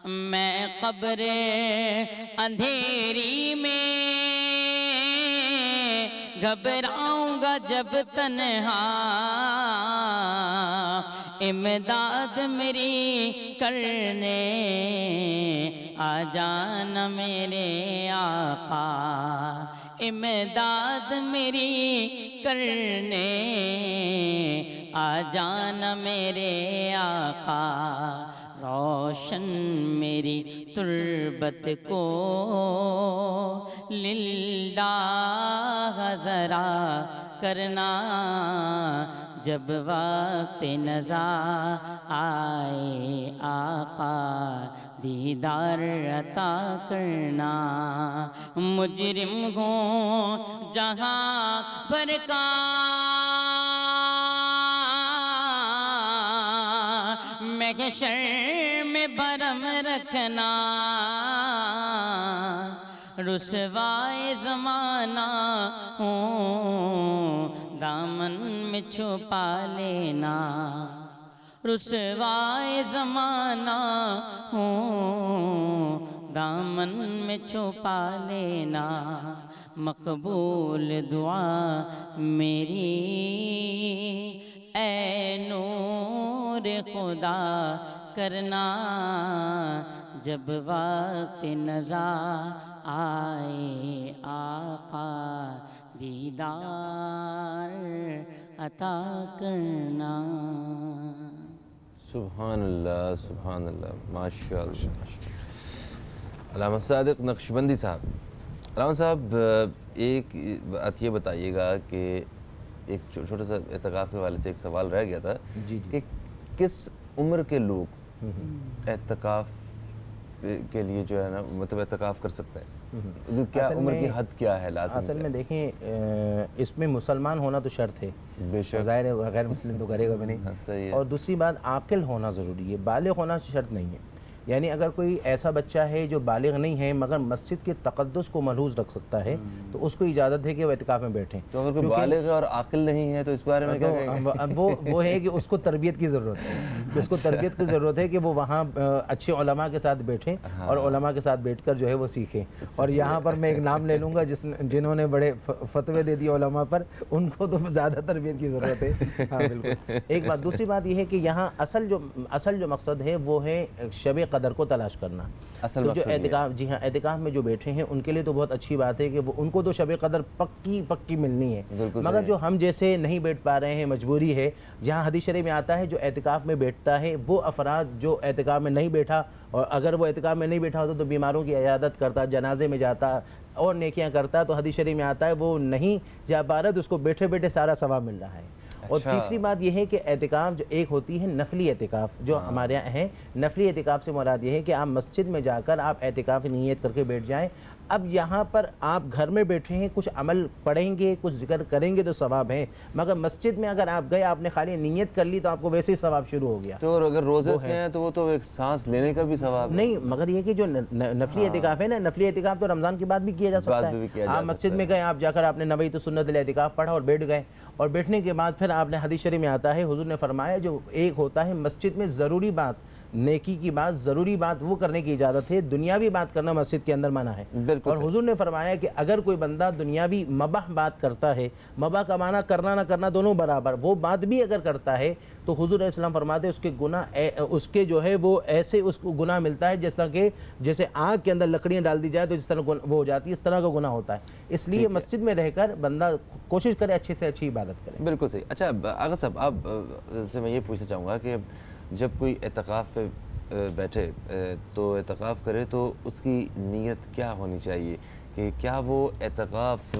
S8: میں قبر اندھیری میں گھبراؤں گا جب تنہا، امداد میری کرنے آ جانا میرے آقا، امداد میری کرنے آ جانا میرے آقا، روشن میری تربت کو للہ ذرا کرنا، جب وقت نزا آئے آقا دیدار عطا کرنا، مجرم ہوں جہاں پر کا محشر میں بھرم رکھنا، رسوائے زمانہ ہوں دامن میں چھپا لینا، رسوائے زمانہ ہوں دامن میں چھپا لینا، مقبول دعا میری اے نور خدا کرنا، جب وقت نزا آئے آقا دیدار عطا کرنا۔
S1: سبحان اللہ سبحان اللہ، ماشاء اللہ۔ علامہ صادق نقشبندی صاحب، علامہ صاحب ایک بات یہ بتائیے گا کہ ایک چھوٹا سا اعتکاف کے حوالے سے ایک سوال رہ گیا تھا کہ کس عمر کے لوگ اعتکاف کے لیے جو ہے نا مطلب اعتکاف کر سکتے ہیں، کیا عمر کی حد کیا ہے لازم؟
S6: اصل میں دیکھیں اس میں مسلمان ہونا تو شرط ہے،
S1: بے شک،
S6: ظاہر ہے غیر مسلم تو کرے گا بھی نہیں،
S1: صحیح ہے،
S6: اور دوسری بات عاقل ہونا ضروری ہے، بالغ ہونا شرط نہیں ہے، یعنی اگر کوئی ایسا بچہ ہے جو بالغ نہیں ہے مگر مسجد کے تقدس کو ملحوظ رکھ سکتا ہے تو اس کو اجازت ہے کہ وہ اعتکاف میں بیٹھیں۔
S1: تو اگر کوئی بالغ اور عاقل نہیں ہے تو اس بارے میں کیا کہیں گے؟
S6: وہ ہے کہ اس کو تربیت کی ضرورت ہے، کہ اس کو تربیت کی ضرورت ہے کہ وہ وہاں اچھے علماء کے ساتھ بیٹھیں اور علماء کے ساتھ بیٹھ کر جو ہے وہ سیکھیں، اور یہاں پر میں ایک نام لے لوں گا جنہوں نے بڑے فتوے دے دیے علماء پر، ان کو تو زیادہ تربیت کی ضرورت ہے۔ ہاں بالکل، ایک بات۔ دوسری بات یہ ہے کہ یہاں اصل جو مقصد ہے وہ ہے شب قدر کو تلاش کرنا۔
S1: اصل
S6: تو جو اعتکاف، جی ہاں، اعتکاف میں جو بیٹھے ہیں ان کے لیے تو بہت اچھی بات ہے کہ وہ ان کو تو شب قدر پکی ملنی ہے، مگر جو ہم جیسے نہیں بیٹھ پا رہے ہیں، مجبوری ہے، جہاں حدیث شریف میں آتا ہے جو اعتکاف میں بیٹھتا ہے وہ افراد جو اعتکاف میں نہیں بیٹھا، اور اگر وہ اعتکاف میں نہیں بیٹھا ہوتا تو بیماروں کی عیادت کرتا، جنازے میں جاتا اور نیکیاں کرتا، تو حدیث شریف میں آتا ہے وہ نہیں جا پا رہا تو اس کو بیٹھے بیٹھے سارا ثواب مل رہا ہے۔ اور تیسری بات یہ ہے کہ اعتکاف جو ایک ہوتی ہے نفلی اعتکاف جو ہمارے یہاں ہے، نفلی اعتکاف سے مراد یہ ہے کہ آپ مسجد میں جا کر آپ اعتکاف نیت کر کے بیٹھ جائیں۔ اب یہاں پر آپ گھر میں بیٹھے ہیں، کچھ عمل پڑھیں گے، کچھ ذکر کریں گے تو ثواب ہے، مگر مسجد میں اگر آپ گئے، آپ نے خالی نیت کر لی تو آپ کو ویسے ہی ثواب شروع ہو گیا۔
S1: تو اگر روزے سے ہیں تو وہ تو ایک سانس لینے کا بھی ثواب
S6: نہیں، مگر یہ کہ جو نفلی اعتکاف ہے نا، نفلی اعتکاف تو رمضان کے بعد بھی کیا جا سکتا ہے۔ آپ مسجد میں گئے، آپ جا کر آپ نے نویت سنت الاعتکاف پڑھا اور بیٹھ گئے، اور بیٹھنے کے بعد پھر آپ نے حدیث شریف میں آتا ہے حضور نے فرمایا جو ایک ہوتا ہے مسجد میں ضروری بات، نیکی کی بات، ضروری بات وہ کرنے کی اجازت ہے، دنیاوی بات کرنا مسجد کے اندر منع ہے۔ اور حضور نے فرمایا کہ اگر کوئی بندہ دنیاوی مباح بات کرتا ہے، مباح کا معنی کرنا نہ کرنا دونوں برابر، وہ بات بھی اگر کرتا ہے تو حضور علیہ السلام فرماتے ہیں اس کے گناہ، اس کے جو ہے وہ ایسے اس کو گناہ ملتا ہے جیسے آگ کے اندر لکڑیاں ڈال دی جائے تو جس طرح وہ ہو جاتی ہے، اس طرح کا گناہ ہوتا ہے۔ اس لیے مسجد میں رہ کر بندہ کوشش کرے اچھی سے اچھی عبادت کرے۔
S1: بالکل صحیح۔ اچھا آغا صاحب، آپ سے میں یہ پوچھنا چاہوں گا کہ جب کوئی اعتکاف پہ بیٹھے تو اعتکاف کرے تو اس کی نیت کیا ہونی چاہیے؟ کہ کیا وہ اعتکاف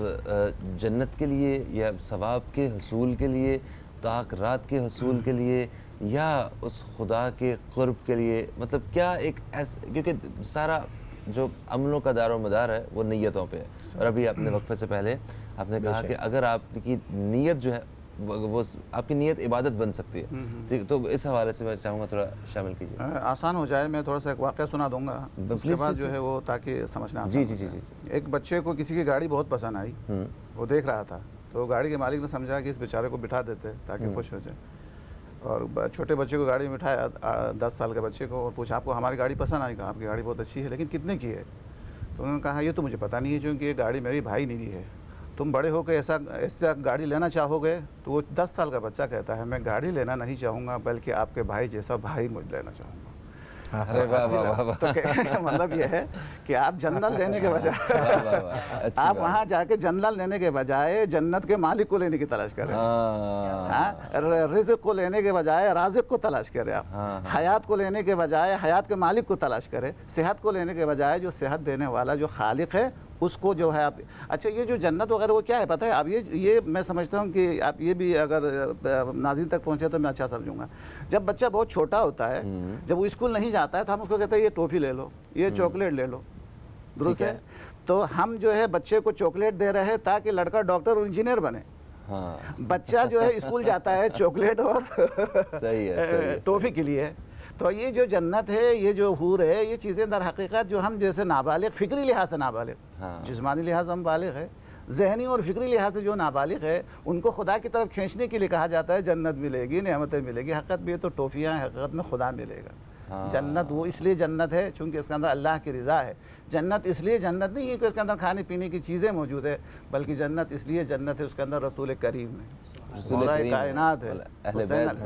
S1: جنت کے لیے یا ثواب کے حصول کے لیے، طاق رات کے حصول کے لیے، یا اس خدا کے قرب کے لیے؟ مطلب کیا ایک کیونکہ سارا جو عملوں کا دار و مدار ہے وہ نیتوں پہ ہے، اور ابھی آپ نے وقفے سے پہلے آپ نے کہا کہ اگر آپ کی نیت جو ہے وہ آپ کی نیت عبادت بن سکتی ہے. ٹھیک، تو اس حوالے سے میں چاہوں گا تھوڑا شامل کیجیے.
S7: آسان ہو جائے میں تھوڑا سا ایک واقعہ سنا دوں گا, اس کے بعد جو ہے وہ تاکہ سمجھنا آسان ہو جائے. ایک بچے کو کسی کی گاڑی بہت پسند آئی, وہ دیکھ رہا تھا, تو گاڑی کے مالک نے سمجھا کہ اس بیچارے کو بٹھا دیتے تاکہ خوش ہو جائے, اور چھوٹے بچے کو گاڑی میں بٹھایا, 10 سال کے بچے کو, اور پوچھا آپ کو ہماری گاڑی پسند آئی؟ کہا آپ کی گاڑی بہت اچھی ہے, لیکن کتنے کی ہے؟ تو انہوں نے کہا یہ تو مجھے پتہ نہیں ہے, چونکہ یہ گاڑی میری بھائی نے دی ہے, تم بڑے ہو کے ایسا گاڑی لینا چاہو گے؟ تو وہ 10 سال کا بچہ کہتا ہے میں گاڑی لینا نہیں چاہوں گا, بلکہ آپ کے بھائی جیسا بھائی مجھ لینا چاہوں گا. تو کہنے کا مطلب یہ ہے کہ آپ جنرل لینے کے بجائے آپ وہاں جا کے جنرل لینے کے بجائے جنت کے مالک کو لینے کی تلاش کریں, رزق کو لینے کے بجائے رازق کو تلاش کریں, آپ حیات کو لینے کے بجائے حیات کے مالک کو تلاش کریں, صحت کو لینے کے بجائے جو صحت دینے والا جو خالق ہے اس کو جو ہے آپ. اچھا یہ جو جنت وغیرہ وہ کیا ہے پتہ ہے؟ اب یہ میں سمجھتا ہوں کہ آپ یہ بھی اگر ناظرین تک پہنچے تو میں اچھا سمجھوں گا. جب بچہ بہت چھوٹا ہوتا ہے, جب وہ اسکول نہیں جاتا ہے, تو ہم اس کو کہتے ہیں یہ ٹوفی لے لو, یہ چاکلیٹ لے لو, درست ہے؟ تو ہم جو ہے بچے کو چاکلیٹ دے رہے ہیں تاکہ لڑکا ڈاکٹر اور انجینئر بنے. بچہ جو ہے اسکول جاتا ہے چاکلیٹ اور ٹوفی کے لیے. تو یہ جو جنت ہے, یہ جو حور ہے, یہ چیزیں در حقیقت جو ہم جیسے نابالغ, فکری لحاظ سے نابالغ, جسمانی لحاظ سے ہم بالغ ہے, ذہنی اور فکری لحاظ سے جو نابالغ ہے ان کو خدا کی طرف کھینچنے کے لیے کہا جاتا ہے جنت ملے گی, نعمتیں ملے گی. حقیقت بھی ہے تو ٹوفیاں, حقیقت میں خدا ملے گا. جنت وہ اس لیے جنت ہے چونکہ اس کے اندر اللہ کی رضا ہے. جنت اس لیے جنت نہیں ہے کہ اس کے اندر کھانے پینے کی چیزیں موجود ہے, بلکہ جنت اس لیے جنت ہے اس کے اندر رسول کریم ہے, مولا کائنات ہے,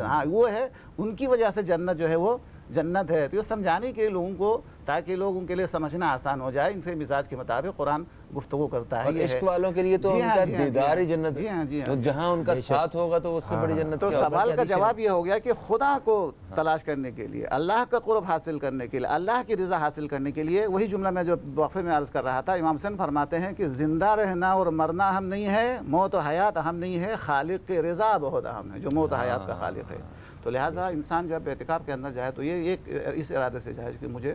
S7: ہاں وہ ہے, ان کی وجہ سے جنت جو ہے وہ جنت ہے. تو یہ سمجھانے کے لوگوں کو, تاکہ لوگوں کے لیے سمجھنا آسان ہو جائے, ان سے مزاج کے مطابق قرآن گفتگو کرتا ہے.
S1: اور عشق والوں کے لیے تو ان کا دیدار ہی جنت ہے, تو جہاں ان کا ساتھ ہوگا تو اس سے بڑی جنت
S7: تو سوال کا جواب یہ ہو گیا کہ خدا کو تلاش کرنے کے لیے, اللہ کا قرب حاصل کرنے کے لیے, اللہ کی رضا حاصل کرنے کے لیے, وہی جملہ میں جو وقفے میں عرض کر رہا تھا, امام حسین فرماتے ہیں کہ زندہ رہنا اور مرنا اہم نہیں ہے, موت و حیات اہم نہیں ہے, خالق کی رضا بہت اہم ہے, جو موت و حیات کا خالق ہے. تو لہٰذا انسان جب اعتکاف کے اندر جائے تو یہ ایک اس ارادے سے جائے کہ مجھے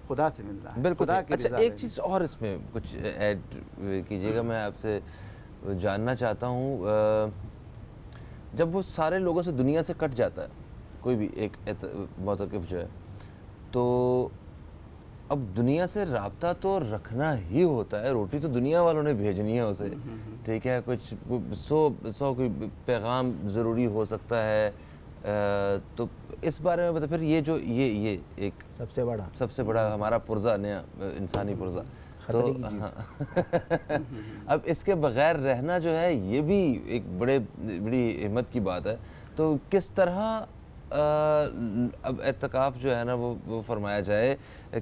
S7: خدا سے ملنا ہے.
S1: بالکل. اچھا ایک چیز اور اس میں کچھ ایڈ کیجیے گا, میں آپ سے جاننا چاہتا ہوں, جب وہ سارے لوگوں سے دنیا سے کٹ جاتا ہے کوئی بھی ایک معتکف جو ہے, تو اب دنیا سے رابطہ تو رکھنا ہی ہوتا ہے, روٹی تو دنیا والوں نے بھیجنی ہے اسے, ٹھیک ہے, کچھ 100 کوئی پیغام ضروری ہو سکتا ہے, تو اس بارے میں بتا. پھر یہ جو یہ ایک سب سے بڑا ہمارا پرزہ, نیا انسانی پرزہ, تو اب اس کے بغیر رہنا جو ہے یہ بھی ایک بڑی ہمت کی بات ہے. تو کس طرح اب اعتکاف جو ہے نا وہ فرمایا جائے,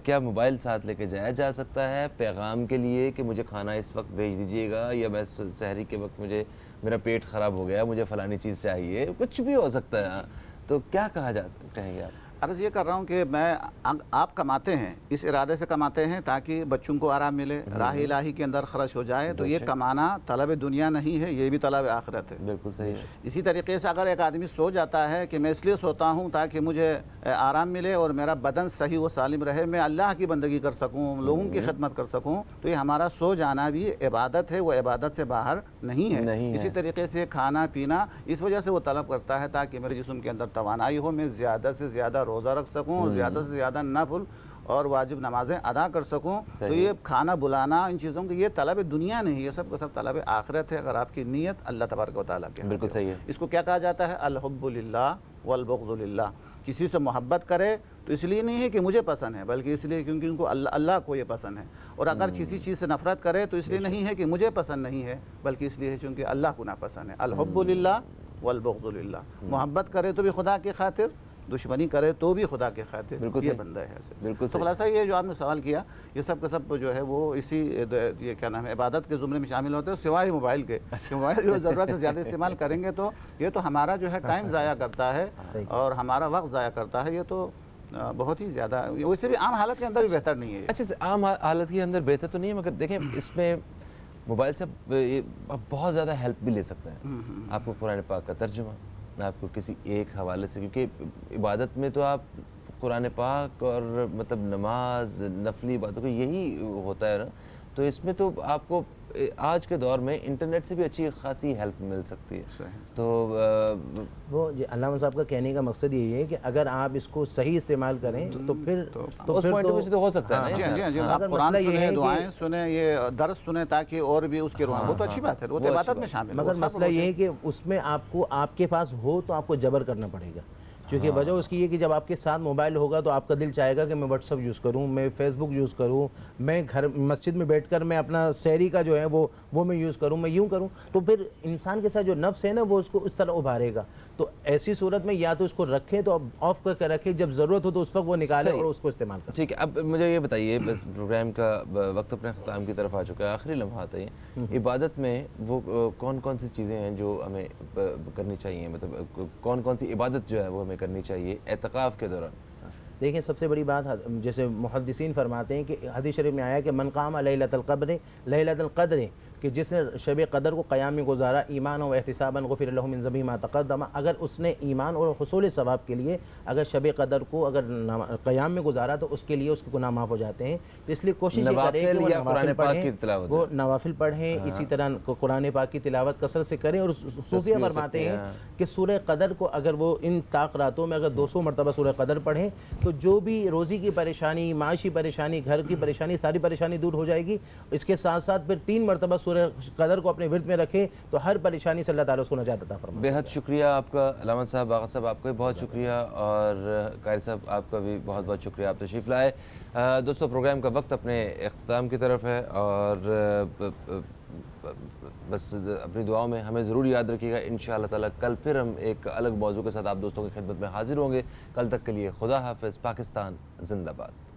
S1: کیا موبائل ساتھ لے کے جایا جا سکتا ہے پیغام کے لیے کہ مجھے کھانا اس وقت بھیج دیجیے گا, یا میں سحری کے وقت میرا پیٹ خراب ہو گیا, مجھے فلانی چیز چاہیے, کچھ بھی ہو سکتا ہے, تو کیا کہیں گے آپ؟
S7: عرض یہ کر رہا ہوں کہ آپ کماتے ہیں, اس ارادے سے کماتے ہیں تاکہ بچوں کو آرام ملے, راہ الہی کے اندر خرچ ہو جائے, تو یہ کمانا طلب دنیا نہیں ہے, یہ بھی طلب آخرت ہے.
S1: بالکل صحیح ہے.
S7: اسی طریقے سے اگر ایک آدمی سو جاتا ہے کہ میں اس لیے سوتا ہوں تاکہ مجھے آرام ملے اور میرا بدن صحیح و سالم رہے, میں اللہ کی بندگی کر سکوں, لوگوں کی خدمت کر سکوں, تو یہ ہمارا سو جانا بھی عبادت ہے, وہ عبادت سے باہر نہیں ہے. اسی طریقے سے کھانا پینا اس وجہ سے وہ طلب کرتا ہے تاکہ میرے جسم کے اندر توانائی ہو, میں زیادہ سے زیادہ روزہ رکھ سکوں اور زیادہ سے زیادہ نفل اور واجب نمازیں ادا کر سکوں. تو یہ کھانا بلانا ان چیزوں کی یہ طلب دنیا نہیں, یہ سب کا سب طلب آخرت ہے, اگر آپ کی نیت اللہ تبارک و تعالیٰ کے.
S1: بالکل صحیح ہے.
S7: اس کو کیا کہا جاتا ہے؟ الحب للہ والبغض للہ. کسی سے محبت کرے تو اس لیے نہیں ہے کہ مجھے پسند ہے, بلکہ اس لیے کیونکہ ان کو اللہ کو یہ پسند ہے. اور اگر کسی چیز سے نفرت کرے تو اس لیے نہیں ہے کہ مجھے پسند نہیں ہے, بلکہ اس لیے ہے چونکہ اللہ کو ناپسند ہے. الحب للہ والبغض للہ. محبت کرے تو بھی خدا کی خاطر, دشمنی کرے تو بھی خدا کے خاطر, یہ بندہ ہے ایسے. تو خلاصہ یہ جو آپ نے سوال کیا, یہ سب کا سب جو ہے وہ اسی یہ کیا نام ہے عبادت کے زمرے میں شامل ہوتے ہیں, سوائے موبائل کے. موبائل جو ضرورت سے زیادہ استعمال کریں گے تو یہ تو ہمارا جو ہے ٹائم ضائع کرتا ہے اور ہمارا وقت ضائع کرتا ہے, یہ تو بہت ہی زیادہ, ویسے بھی عام حالت کے اندر بھی بہتر نہیں ہے.
S1: اچھا عام حالت کے اندر بہتر تو نہیں ہے, مگر دیکھیں اس میں موبائل سے آپ بہت زیادہ ہیلپ بھی لے سکتے ہیں. آپ کو قرآن پاک کا ترجمہ, آپ کو کسی ایک حوالے سے, کیونکہ عبادت میں تو آپ قرآن پاک اور مطلب نماز نفلی باتوں کو یہی ہوتا ہے نا, تو اس میں تو آپ کو آج کے دور میں انٹرنیٹ سے بھی اچھی خاصی ہیلپ مل سکتی ہے. تو
S6: وہ علامہ صاحب کا کہنے کا مقصد یہی ہے کہ اگر آپ اس کو صحیح استعمال کریں تو پھر
S1: اس پوائنٹ آف ویو سے تو ہو سکتا ہے نا.
S7: جی آپ قرآن سنیں، دعائیں سنیں، یہ درس سنیں تاکہ اور بھی اس کے روح، وہ تو اچھی بات ہے، وہ تو عبادت میں شامل ہے.
S6: مگر مسئلہ یہ ہے کہ اس میں آپ کو آپ کے پاس ہو تو آپ کو جبر کرنا پڑے گا، کیونکہ وجہ اس کی یہ کہ جب آپ کے ساتھ موبائل ہوگا تو آپ کا دل چاہے گا کہ میں واٹس ایپ یوز کروں، میں فیس بک یوز کروں، میں گھر مسجد میں بیٹھ کر میں اپنا سحری کا جو ہے وہ میں یوز کروں، میں یوں کروں. تو پھر انسان کے ساتھ جو نفس ہے نا وہ اس کو اس طرح ابھارے گا. تو ایسی صورت میں یا تو اس کو رکھیں تو آف کر کے رکھیں، جب ضرورت ہو تو اس وقت وہ نکالیں اور اس کو استعمال کریں.
S1: ٹھیک ہے. اب مجھے یہ بتائیے، پروگرام کا وقت اپنے اختتام کی طرف آ چکا ہے، آخری لمحات ہیں. عبادت میں وہ کون کون سی چیزیں ہیں جو ہمیں کرنی چاہیے، مطلب کون کون سی عبادت جو ہے وہ ہمیں کرنی چاہیے اعتکاف کے دوران؟
S6: دیکھیں سب سے بڑی بات جیسے محدثین فرماتے ہیں کہ حدیث شریف میں آیا کہ من قام لیلۃ القدر کہ جس نے شب قدر کو قیام میں گزارا ایمان و احتسابا غفر له من ذنبه ما تقدم، اگر اس نے ایمان اور حصول ثواب کے لیے اگر شب قدر کو اگر قیام میں گزارا تو اس کے لیے اس کے گناہ معاف ہو جاتے ہیں. تو اس لیے کوشش یہ کریں کہ وہ نوافل پڑھیں، وہ نوافل پڑھیں، اسی طرح قرآن پاک کی تلاوت کثرت سے کریں. اور صوفیہ فرماتے ہیں کہ سورہ قدر کو اگر وہ ان طاق راتوں میں اگر 200 مرتبہ سورہ قدر پڑھیں تو جو بھی روزی کی پریشانی، معاشی پریشانی، گھر کی پریشانی، ساری پریشانی دور ہو جائے گی. اس کے ساتھ ساتھ پھر 3 مرتبہ سورہ قدر کو اپنے ورد میں رکھیں تو ہر پریشانی سے اللہ تعالیٰ اس کو نجات عطا فرمائے.
S1: بے حد شکریہ آپ کا علامہ صاحب، باغا صاحب آپ کا بھی بہت شکریہ، اور قاری صاحب آپ کا بھی بہت بہت شکریہ، آپ تشریف لائے. دوستو پروگرام کا وقت اپنے اختتام کی طرف ہے، اور بس اپنی دعاؤں میں ہمیں ضرور یاد رکھیے گا. انشاءاللہ تعالیٰ کل پھر ہم ایک الگ موضوع کے ساتھ آپ دوستوں کی خدمت میں حاضر ہوں گے. کل تک کے لیے خدا حافظ. پاکستان زندہ باد.